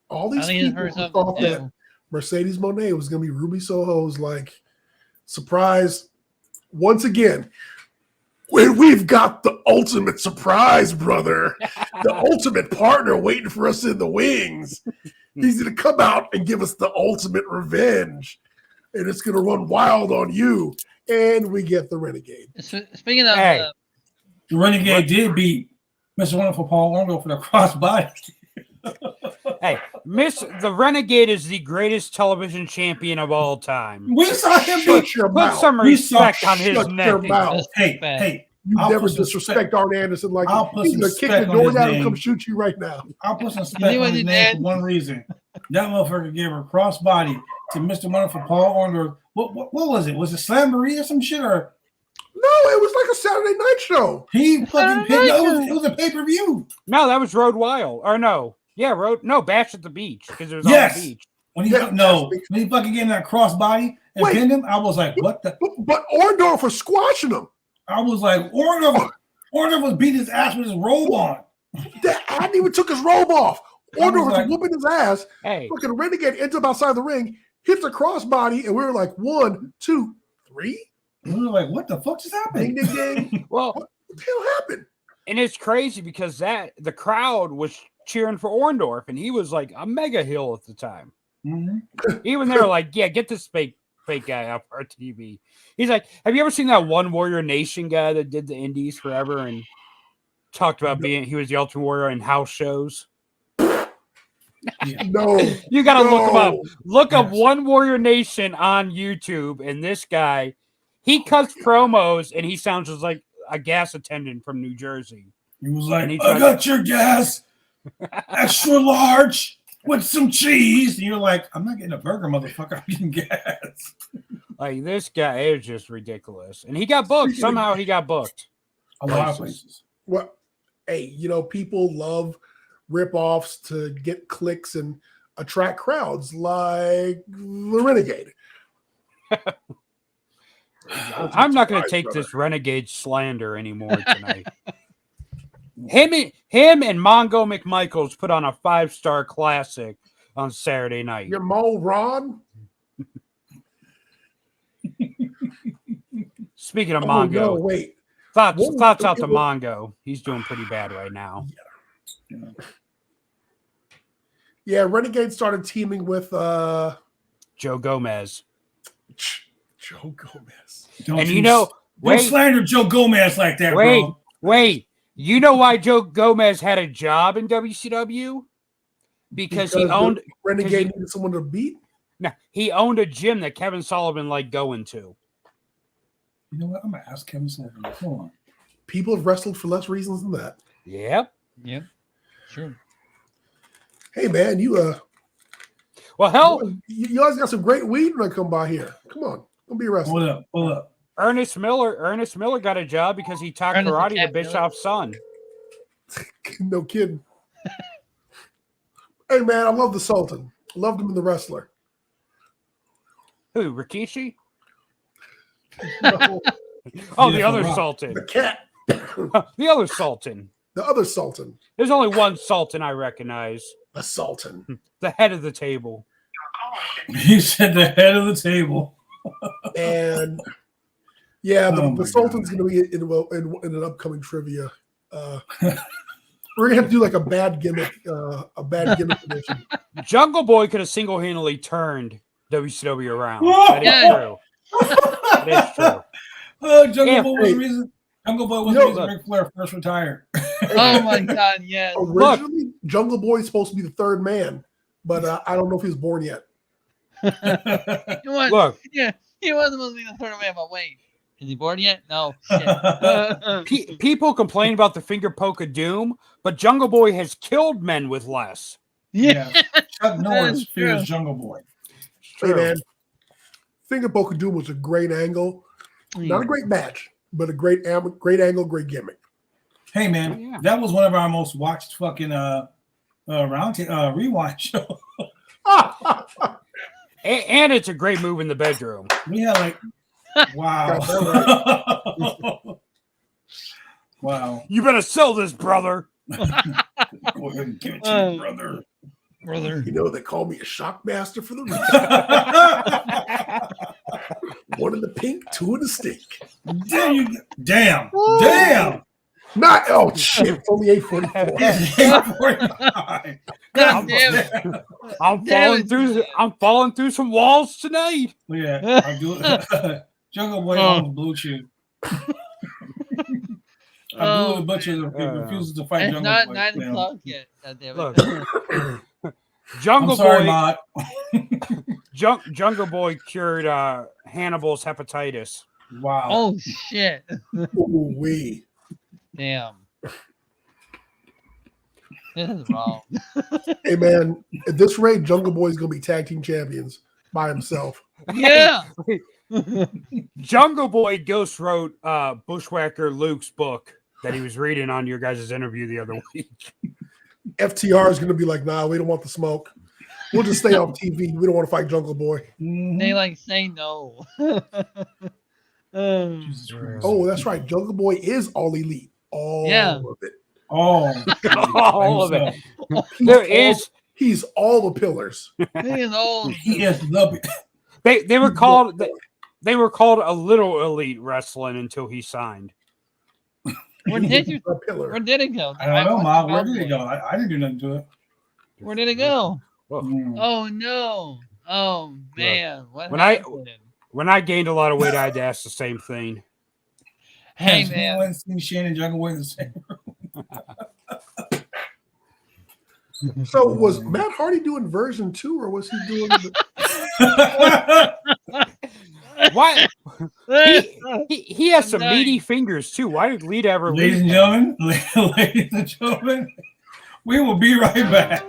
All these people thought that Mercedes Moné was going to be Ruby Soho's like surprise. Once again, we've got the ultimate surprise, brother. The ultimate partner waiting for us in the wings. He's going to come out and give us the ultimate revenge. And it's going to run wild on you. And we get the Renegade. Speaking of the Renegade did beat Mr. Wonderful Paul Orndorff for the crossbody. Hey, the Renegade is the greatest television champion of all time. We saw him put some respect on his neck. Hey, you never disrespect Arn Anderson like he's going to kick the door down and come shoot you right now. I'll put some respect on his name for one reason. That motherfucker gave a crossbody to Mr. Wonderful Paul Orndorff. What was it? Was it Slamboree or some shit? Or no, it was like a Saturday night show. He fucking picked. It was a pay-per-view. No, that was Road Wild. Or no. Yeah, Bash at the Beach because it was on the beach. When he fucking gave him that crossbody and pinned him, I was like, what the? But Orndorff was squashing him. I was like, Orndorff was beating his ass with his robe on. That hadn't even took his robe off. Orndorff was whooping his ass. Hey, fucking Renegade ends up outside the ring, hits a crossbody, and we were like 1, 2, 3. And we were like, what the fuck just happened? Ding, ding, ding. Well, what the hell happened? And it's crazy because the crowd was cheering for Orndorff, and he was like a mega heel at the time. Mm-hmm. Even they're like, yeah, get this fake guy off our TV. He's like, have you ever seen that One Warrior Nation guy that did the indies forever and talked about he was the Ultimate Warrior in house shows? No, you gotta look him up. Look up One Warrior Nation on YouTube, and this guy, he cuts promos, and he sounds just like a gas attendant from New Jersey. He was like, I got your gas, extra large with some cheese. And you're like, I'm not getting a burger, motherfucker. I'm getting gas. Like, this guy is just ridiculous. And he got booked. Somehow he got booked. A lot of places. Well, hey, people love rip-offs to get clicks and attract crowds like the Renegade. I'm not going to take this Renegade slander anymore tonight. Him and Mongo McMichaels put on a 5-star classic on Saturday night. Your Mo Ron? Speaking of Mongo, no, wait. Thoughts out to Mongo. He's doing pretty bad right now. Yeah, Renegade started teaming with Joe Gomez. Joe Gomez. Don't slander Joe Gomez like that, bro. Wait. You know why Joe Gomez had a job in WCW? Because he owned Renegade needed someone to beat. No, he owned a gym that Kevin Sullivan liked going to. You know what? I'm gonna ask Kevin Sullivan. Hold on. people have wrestled for less reasons than that. Yep. Yep. True. Hey man, Well, hell, you guys got some great weed when I come by here. Come on, don't be a wrestler. Hold up. Ernest Miller got a job because he taught Ernest karate to Cat Bischoff's son. No kidding. Hey man, I love the Sultan. I loved him in The Wrestler. Who, Rikishi? No, Oh, Yeah, the other The Rock. Sultan. the cat. The other Sultan. The other Sultan. There's only one Sultan I recognize. The Sultan. The head of the table. He said the head of the table. And yeah, Oh my the Sultan's going to be in an upcoming trivia. We're gonna have to do like a bad gimmick edition. Jungle Boy could have single-handedly turned WCW around. Whoa! That is Yeah. true. That is true. Oh, Jungle Yeah, Boy was hey. the reason. Jungle Boy was You the know- reason Ric Flair first retired. Oh my God! Yes. Originally, Jungle Boy is supposed to be the third man, but I don't know if he was born yet. He was, Look, yeah, he wasn't supposed to be the third man, but wait, is he born yet? No. Shit. people complain about the finger poke of doom, but Jungle Boy has killed men with less. Yeah. Chuck Norris is fears true. Jungle Boy. Hey man, Finger Poke of Doom was a great angle, not a great match, but a great angle, great gimmick. Hey man, Yeah. that was one of our most watched fucking rewind show. And it's a great move in the bedroom. We had like, wow, wow. You better sell this, brother. Go ahead and give it to your brother. Brother. You know, they call me a shock master for the ring. One in the pink, two in the stink. Damn. Not shit. It's only 8:44. It's 8:49. God damn it. I'm falling through some walls tonight. Yeah, I do it. Jungle Boy owns Blue Chew. Abdullah the Butcher refuses to fight It's Jungle not Boy. 9 Damn. o'clock yet. God damn Look, it. Jungle I'm sorry, Boy. Mott. Jungle Boy cured Hannibal's hepatitis. Wow. Oh shit. Ooh wee. Damn. This is wrong. Hey man, at this rate, Jungle Boy's gonna be tag team champions by himself. Yeah. Jungle Boy ghost wrote Bushwhacker Luke's book that he was reading on your guys' interview the other week. FTR is gonna be like, nah, we don't want the smoke. We'll just stay off TV. We don't want to fight Jungle Boy. They like say no. Jesus Christ. Oh, that's right. Jungle Boy is all elite. All Yeah. of it. Oh, All of it. He's all the pillars. You know. He is the. They were called a little elite wrestling until he signed. Where did He's the pillar. Where did it go? I don't know, watched Ma. the Where did it go? Cowboy. I didn't do nothing to it. Where did it go? Mm. Oh no. Oh man. What When I- happened? When I gained a lot of weight, I had to ask the same thing. Hey Has man. anyone seen Shane and Jungle Boy in the same room? So was Matt Hardy doing version 2 or was he doing Why? He has some meaty fingers too. Why did Lita ever Ladies leave and him? gentlemen, ladies and gentlemen, we will be right back.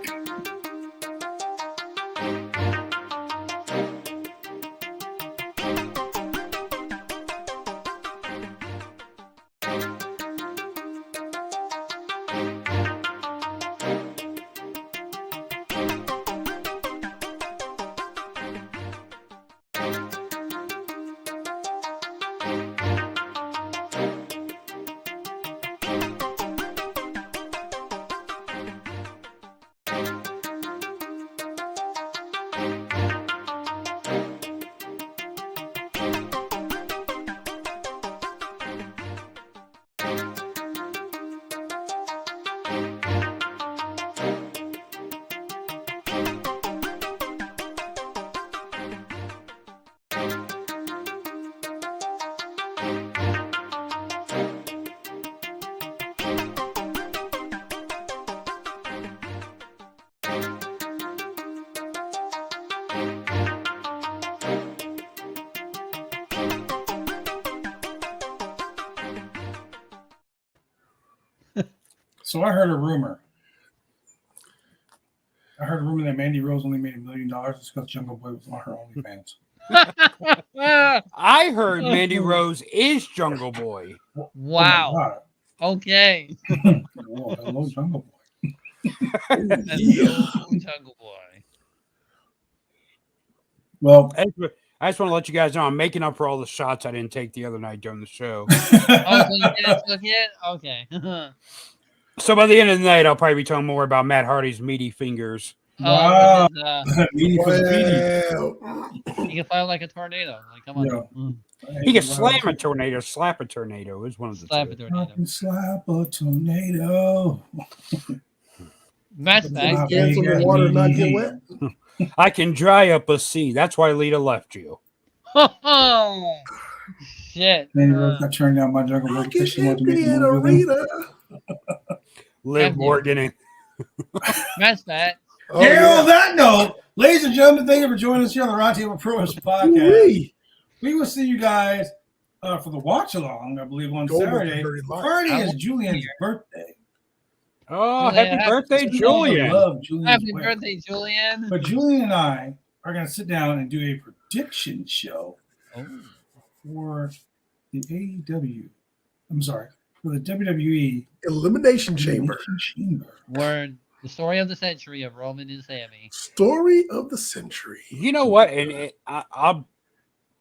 So I heard a rumor. That Mandy Rose only made $1 million just because Jungle Boy was on her OnlyFans. I heard Mandy Rose is Jungle Boy. Wow. Okay. Hello, Jungle Boy. Hello, Jungle Boy. Well, I just want to let you guys know I'm making up for all the shots I didn't take the other night during the show. Oh, so you didn't took it? Okay. So by the end of the night, I'll probably be talking more about Matt Hardy's meaty fingers. Wow. He can fly like a tornado. Like, come on. Yeah. He can slam a tornado, slap a tornado is one of the Slap two. a tornado. I can slap a tornado. Matt's back. Dance in the water and not get wet. I can dry up a sea. That's why Lita left you. Oh, shit. Mandy Rose got turned down by Jungle Boy I because can she wanted to make empty a an movie with him. arena. Liv Morgan and Matt's back. Oh, Yeah, on that note, ladies and gentlemen, thank you for joining us here on the Roundtable Pro Wrestling Podcast. Ooh-wee. We will see you guys for the watch along, I believe, on Go with Saturday. the very light. Friday is Julian's birthday. oh, Julian, happy happy birthday, birthday. Julian. I love Julian's Happy way. birthday, Julian. But Julian and I are going to sit down and do a prediction show for the AEW. I'm sorry, for the WWE Elimination Chamber. Word. The story of the century of Roman and Sammy. Story of the century. You know what? And I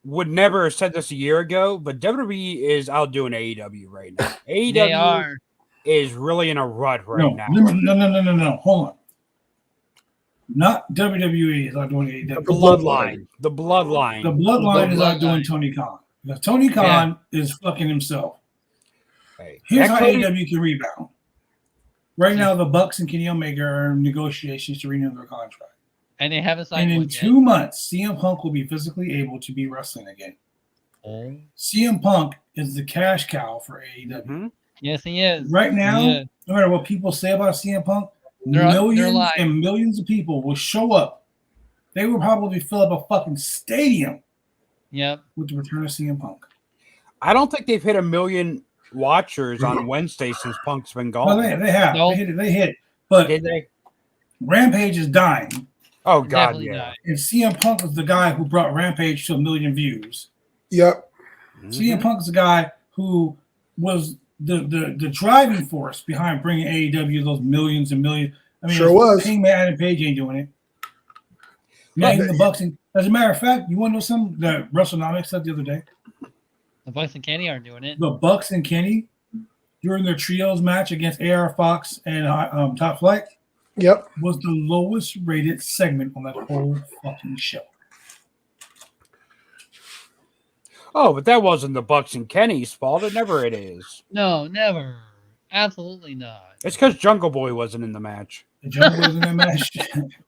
would never have said this a year ago, but WWE is outdoing AEW right now. They AEW are. is really in a rut right now. No. Hold on. Not WWE is outdoing AEW. The bloodline. The bloodline. The bloodline is Bloodline. outdoing Tony Khan. Because Tony Khan is fucking himself. Hey, Here's that how Cody- AEW can rebound. Right now, the Bucks and Kenny Omega are in negotiations to renew their contract. And they haven't And signed in one 2 months, CM Punk will be physically able to be wrestling again. yet. CM Punk is the cash cow for AEW. Mhm. Yes, he is. Right now, Yeah. no matter what people say about CM Punk, They're millions lying. and millions of people will show up. They will probably fill up a fucking stadium Yep. with the return of CM Punk. I don't think they've hit 1 million watchers on Wednesday since Punk's been No, gone. they have. Nope. They hit it. But Did they? Rampage is dying. Oh, God, Definitely yeah. not. And CM Punk was the guy who brought Rampage to 1 million views. Yep. CM Punk is the guy who was the driving force behind bringing AEW those millions and millions. I mean, Sure was. Hangman and Page ain't doing it. Not even the Bucks. As a matter of fact, you want to know something that WrestleNomics said the other day? The Bucks and Kenny aren't doing it. The Bucks and Kenny, during their trios match against AR Fox and Top Flight, Yep. was the lowest rated segment on that whole fucking show. Oh, but that wasn't the Bucks and Kenny's fault. It never is. No, never. Absolutely not. It's because Jungle Boy wasn't in the match. The Jungle was in that match.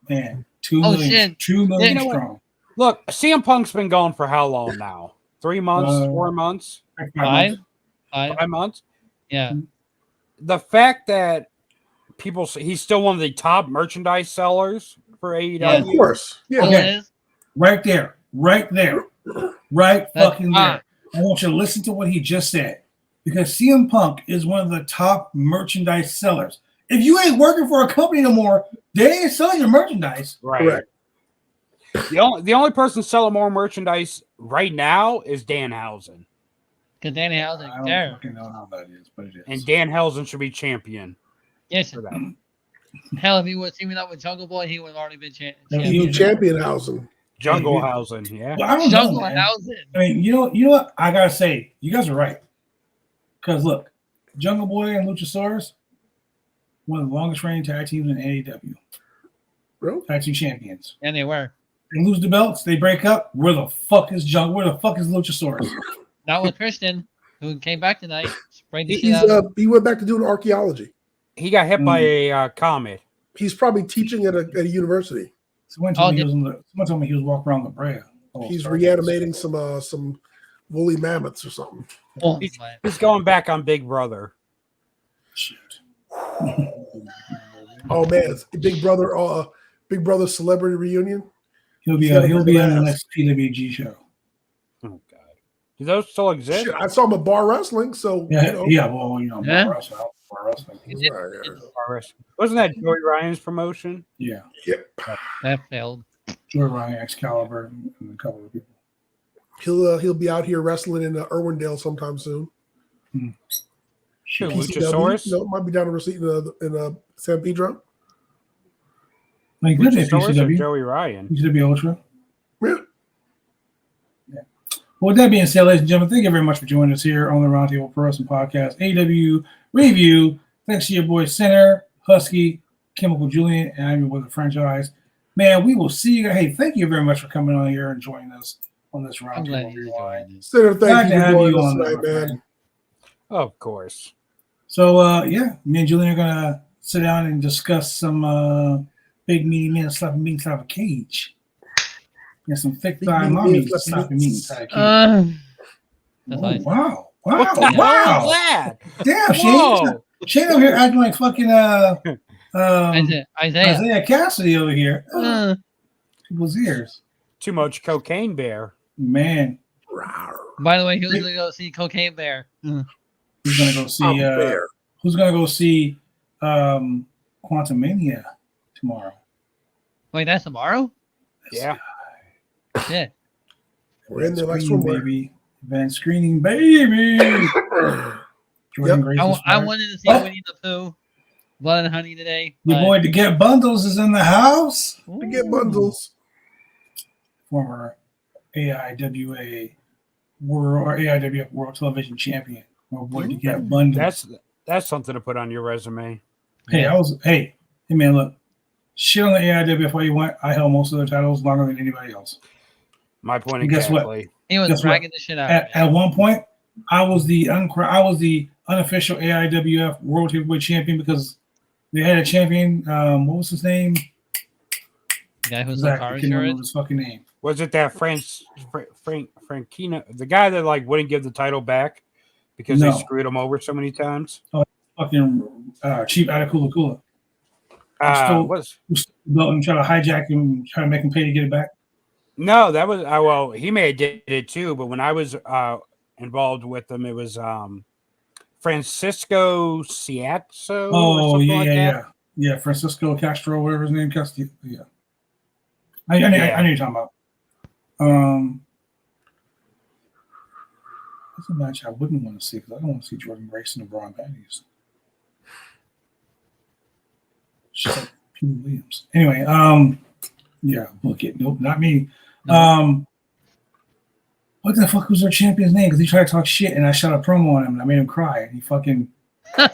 Man, 2 Oh, million, shit. 2 million You know what? strong. Look, CM Punk's been gone for how long now? 3 months? 4 months? 5? 5 months? Yeah. The fact that people say he's still one of the top merchandise sellers for AEW. Yeah. Of course. Yeah. All Okay. it is, Right there. Right That's fucking hot. there. I want you to listen to what he just said. Because CM Punk is one of the top merchandise sellers. If you ain't working for a company no more, they ain't selling your merchandise. Right. Correct. The only person selling more merchandise right now is Danhausen. because Danny Housen I don't there. fucking know how that is, but it is. And Danhausen should be champion Yes. for that. Hell, if he was teaming up with Jungle Boy, he would have already been Yeah, champion. He Championhausen. Junglehausen, yeah. Well, I don't Jungle know, man. Housen. I mean, you know what? I gotta say, you guys are right. Because look, Jungle Boy and Luchasaurus, one of the longest reigning tag teams in AEW. Really? Tag team champions. And they were. They lose the belts, they break up. Where the fuck is Luchasaurus? Not with Christian, who came back tonight. Sprayed the shit He's out of him. he went back to doing archaeology. He got hit by a comet. He's probably teaching at a university. Someone told me he was walking around La Brea. He's reanimating some woolly mammoths or something. Oh, He's, my. he's going back on Big Brother. Shit. Oh man, it's Big Brother celebrity reunion. He'll be on the next PWG show. Oh God, do those still exist? Shit, I saw him at bar wrestling, so Yeah, you know. yeah. Well, Yeah. Bar wrestling. Wasn't that Joey Ryan's promotion? Yeah. Yep. That failed. Joey Ryan, Excalibur, and a couple of people. He'll be out here wrestling in Irwindale sometime soon. Sure, PCW, Luchasaurus. might be down the receipt in San Pedro. Like, good at Luchasaurus or PCW. Joey Ryan. PCW Ultra. Yeah. Well, with that being said, ladies and gentlemen, thank you very much for joining us here on the Roundtable Pro Wrestling Podcast, AEW Review. Thanks to your boy Center, Husky, Chemical Julian, and I'm your boy the franchise. Man, we will see you. Hey, thank you very much for coming on here and joining us on this Roundtable Rewind. Center, thank Glad you to for have joining you us on tonight, there, man. Of course. So, me and Julian are going to sit down and discuss some big meaty men slapping meat inside of a cage. And some thick Big thigh meaty mommy men slapping meat inside a cage. That's Oh, nice. wow. What the hell is Wow. that? Damn, Whoa. Shane over here acting like fucking Isaiah. Isaiah Cassidy over here. People's ears. Too much cocaine bear. Man. By the way, who's gonna go see Cocaine Bear? Who's gonna go see who's gonna go see Quantum Mania tomorrow? Wait, that's tomorrow? Yeah. Yeah. We're in there like Screening, swimwear. baby. Event screening, baby. Jordan Grace is I back. wanted to see Winnie the Pooh, Blood and Honey today. Your boy to get bundles is in the house. To get bundles. Former AIWA World or AIWF World Television Champion. My boy to get bundles. That's something to put on your resume. Hey, man, look. Shit on the AIWF all you want. I held most of the titles longer than anybody else. My point And guess what? exactly. He was Guess dragging the shit out. At one point, I was the unofficial AIWF World Heavyweight Champion because they had a champion. What was his name? The guy who's Exactly. on I car can't remember insurance. his fucking name. Was it that Frankina, the guy that like wouldn't give the title back because No. they screwed him over so many times? Fucking cheap out of Kula Kula. Who stole the belt and try to hijack him, try to make him pay to get it back. No, that was well, he may have did it too, but when I was involved with them, it was Francisco Ciazzo. Oh, or something like that. Yeah. Francisco Castro, whatever his name, Castillo. Yeah. I know you're talking about. That's a match I wouldn't want to see because I don't want to see Jordan Grace in the Braun panties. She's like Peter Williams. Anyway, yeah, book it. Nope, not me. What the fuck was their champion's name? Because he tried to talk shit and I shot a promo on him and I made him cry. And he fucking. Because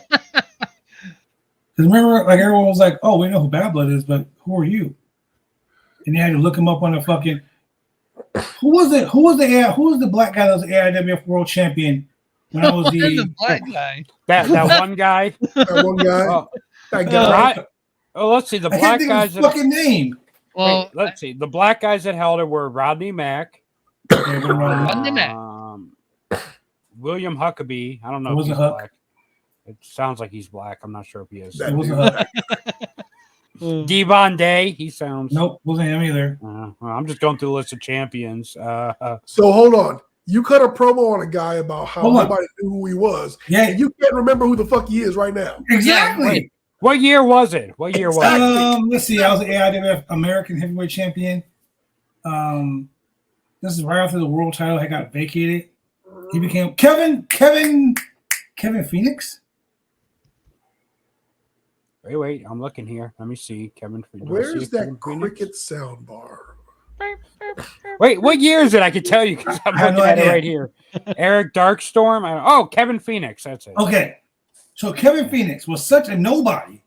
remember, like everyone was like, "Oh, we know who Bad Blood is, but who are you?" And they had to look him up on the fucking. Who was the black guy that was the AIWF World Champion when I was the black guy? That one guy. That one guy. That guy. Let's see. The I black can't think of guys. his fucking name. Well, let's see. The black guys that held it were Rodney Mack, Rodney Mack. William Huckabee. I don't know if he's black. It sounds like he's black. I'm not sure if he is. It wasn't Huck. Devon Day. He sounds. Nope, wasn't him either. Well, I'm just going through a list of champions. So hold on. You cut a promo on a guy about how nobody knew who he was. Yeah. And you can't remember who the fuck he is right now. Exactly. What year was it? Let's see. I was the AIWF American Heavyweight Champion. This is right after the world title had got vacated. He became Kevin Phoenix. Wait. I'm looking here. Let me see. Kevin Phoenix. Where's that cricket sound bar? Wait, what year is it? I can tell you because I'm looking at it right here. Eric Darkstorm. Kevin Phoenix. That's it. Okay. So Kevin Phoenix was such a nobody.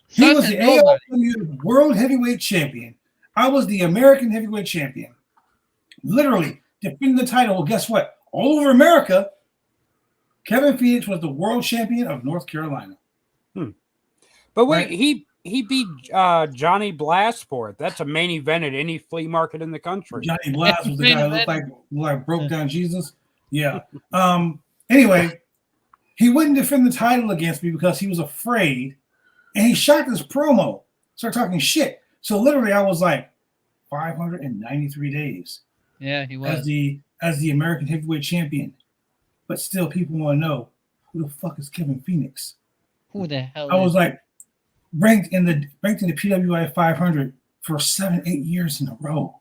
He was the AEW World Heavyweight Champion. I was the American Heavyweight Champion. Literally defending the title. Well, guess what? All over America, Kevin Phoenix was the world champion of North Carolina. But wait, he beat Johnny Blast for it. That's a main event at any flea market in the country. Johnny Blast was the guy that looked like broke down Jesus. Yeah. Anyway, he wouldn't defend the title against me because he was afraid, and he shot this promo, started talking shit. So literally, I was like 593 days. Yeah, he was as the American Heavyweight Champion. But still, people want to know who the fuck is Kevin Phoenix? Who the hell? I was like ranked in the PWI 500 for 7-8 years in a row.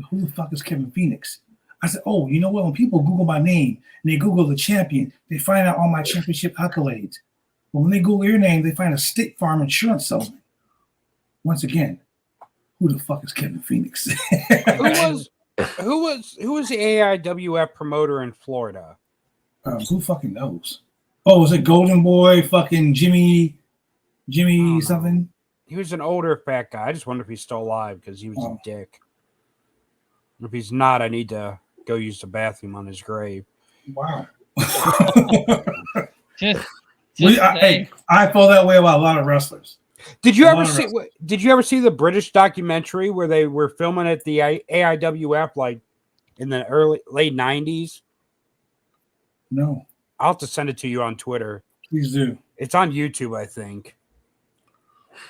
Who the fuck is Kevin Phoenix? I said, oh, you know what? When people Google my name and they Google the champion, they find out all my championship accolades. But when they Google your name, they find a State Farm insurance salesman. Once again, who the fuck is Kevin Phoenix? Who was the AIWF promoter in Florida? Who fucking knows? Oh, was it Golden Boy? Fucking Jimmy something? He was an older fat guy. I just wonder if he's still alive because he was a dick. If he's not, I need to go use the bathroom on his grave. Wow. Just I feel that way about a lot of wrestlers. Did you ever see the British documentary where they were filming at the AIWF like in the late 90s? No. I'll have to send it to you on Twitter. Please do. It's on YouTube, I think.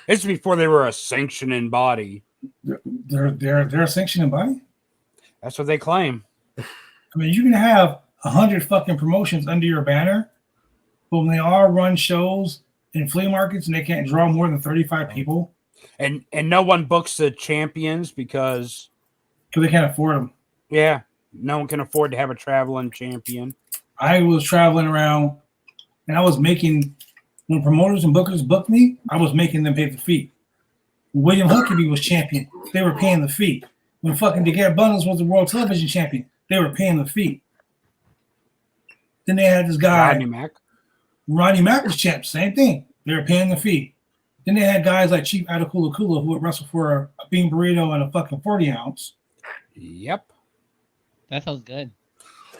It's before they were a sanctioning body. They're a sanctioning body? That's what they claim. I mean, you can have 100 fucking promotions under your banner, but when they all run shows in flea markets and they can't draw more than 35 people, and no one books the champions because they can't afford them. Yeah, no one can afford to have a traveling champion. I was traveling around, and I was making, when promoters and bookers booked me, I was making them pay the fee. William Huckabee was champion; they were paying the fee. When fucking DeGarrett Bundles was the world television champion, they were paying the fee. Then they had this guy, Rodney Mack was champ, same thing. They were paying the fee. Then they had guys like Chief Adekula Kula who would wrestle for a bean burrito and a fucking 40 ounce. Yep. That sounds good.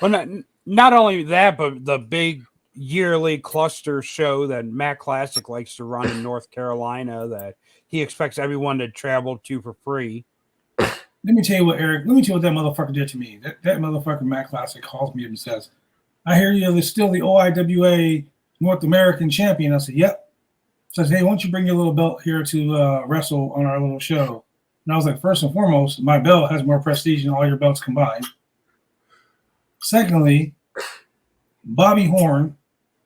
Well, not only that, but the big yearly cluster show that Matt Classic likes to run in North Carolina that he expects everyone to travel to for free. Let me tell you what that motherfucker did to me. That motherfucker, Matt Classic, calls me up and says, I hear you're still the OIWA North American champion. I said, yep. Says, hey, why don't you bring your little belt here to wrestle on our little show? And I was like, first and foremost, my belt has more prestige than all your belts combined. Secondly, Bobby Horn,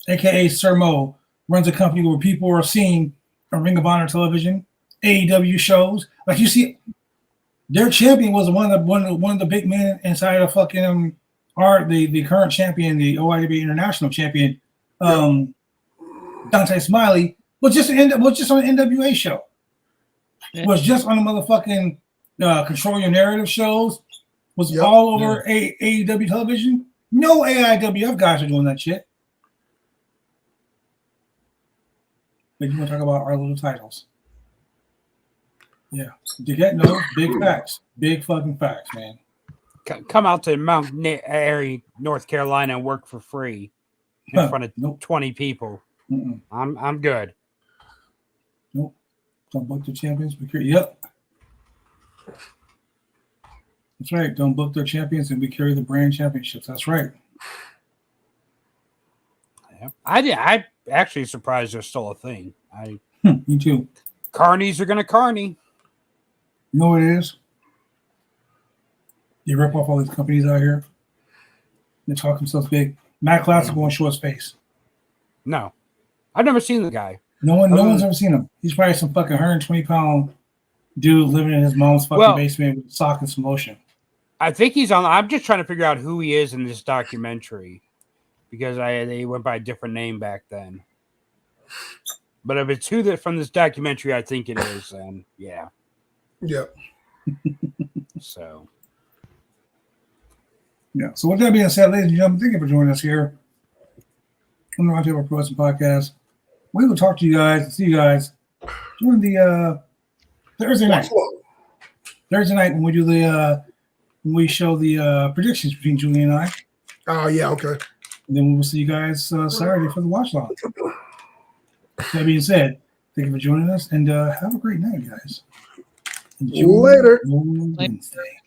a.k.a. Sir Mo, runs a company where people are seeing on Ring of Honor television, AEW shows. Like you see, their champion was one of the big men inside of fucking the current champion, the OIW International champion, Dante Smiley, was just on an NWA show. Was just on the motherfucking Control Your Narrative shows. Was all over AEW television. No AIWF guys are doing that shit. But you want to talk about our little titles? Yeah, to get no big facts, big fucking facts, man. Come out to Mount Airy, North Carolina, and work for free in front of 20 people. Mm-mm. I'm good. Nope. Don't book the champions. Yep. That's right. Don't book their champions, and we carry the brand championships. That's right. Yeah. I actually surprised there's still a thing. Me too. Carnies are gonna carny. You know what it is? They rip off all these companies out here. They talk themselves big. Matt Classic won't show his face. No, I've never seen the guy. No one's ever seen him. He's probably some fucking 120-pound dude living in his mom's fucking basement with sock and some lotion. I think he's on. I'm just trying to figure out who he is in this documentary because they went by a different name back then. But if it's from this documentary, I think it is. And yeah. Yep. So. Yeah. So with that being said, ladies and gentlemen, thank you for joining us here on the Roundtable Pro Wrestling Podcast. We will talk to you guys and see you guys during the Thursday night. Thursday night when we do when we show the predictions between Julie and I. Oh yeah, okay. And then we will see you guys Saturday for the watch along. That being said, thank you for joining us and have a great night, guys. Enjoy Later. Wednesday.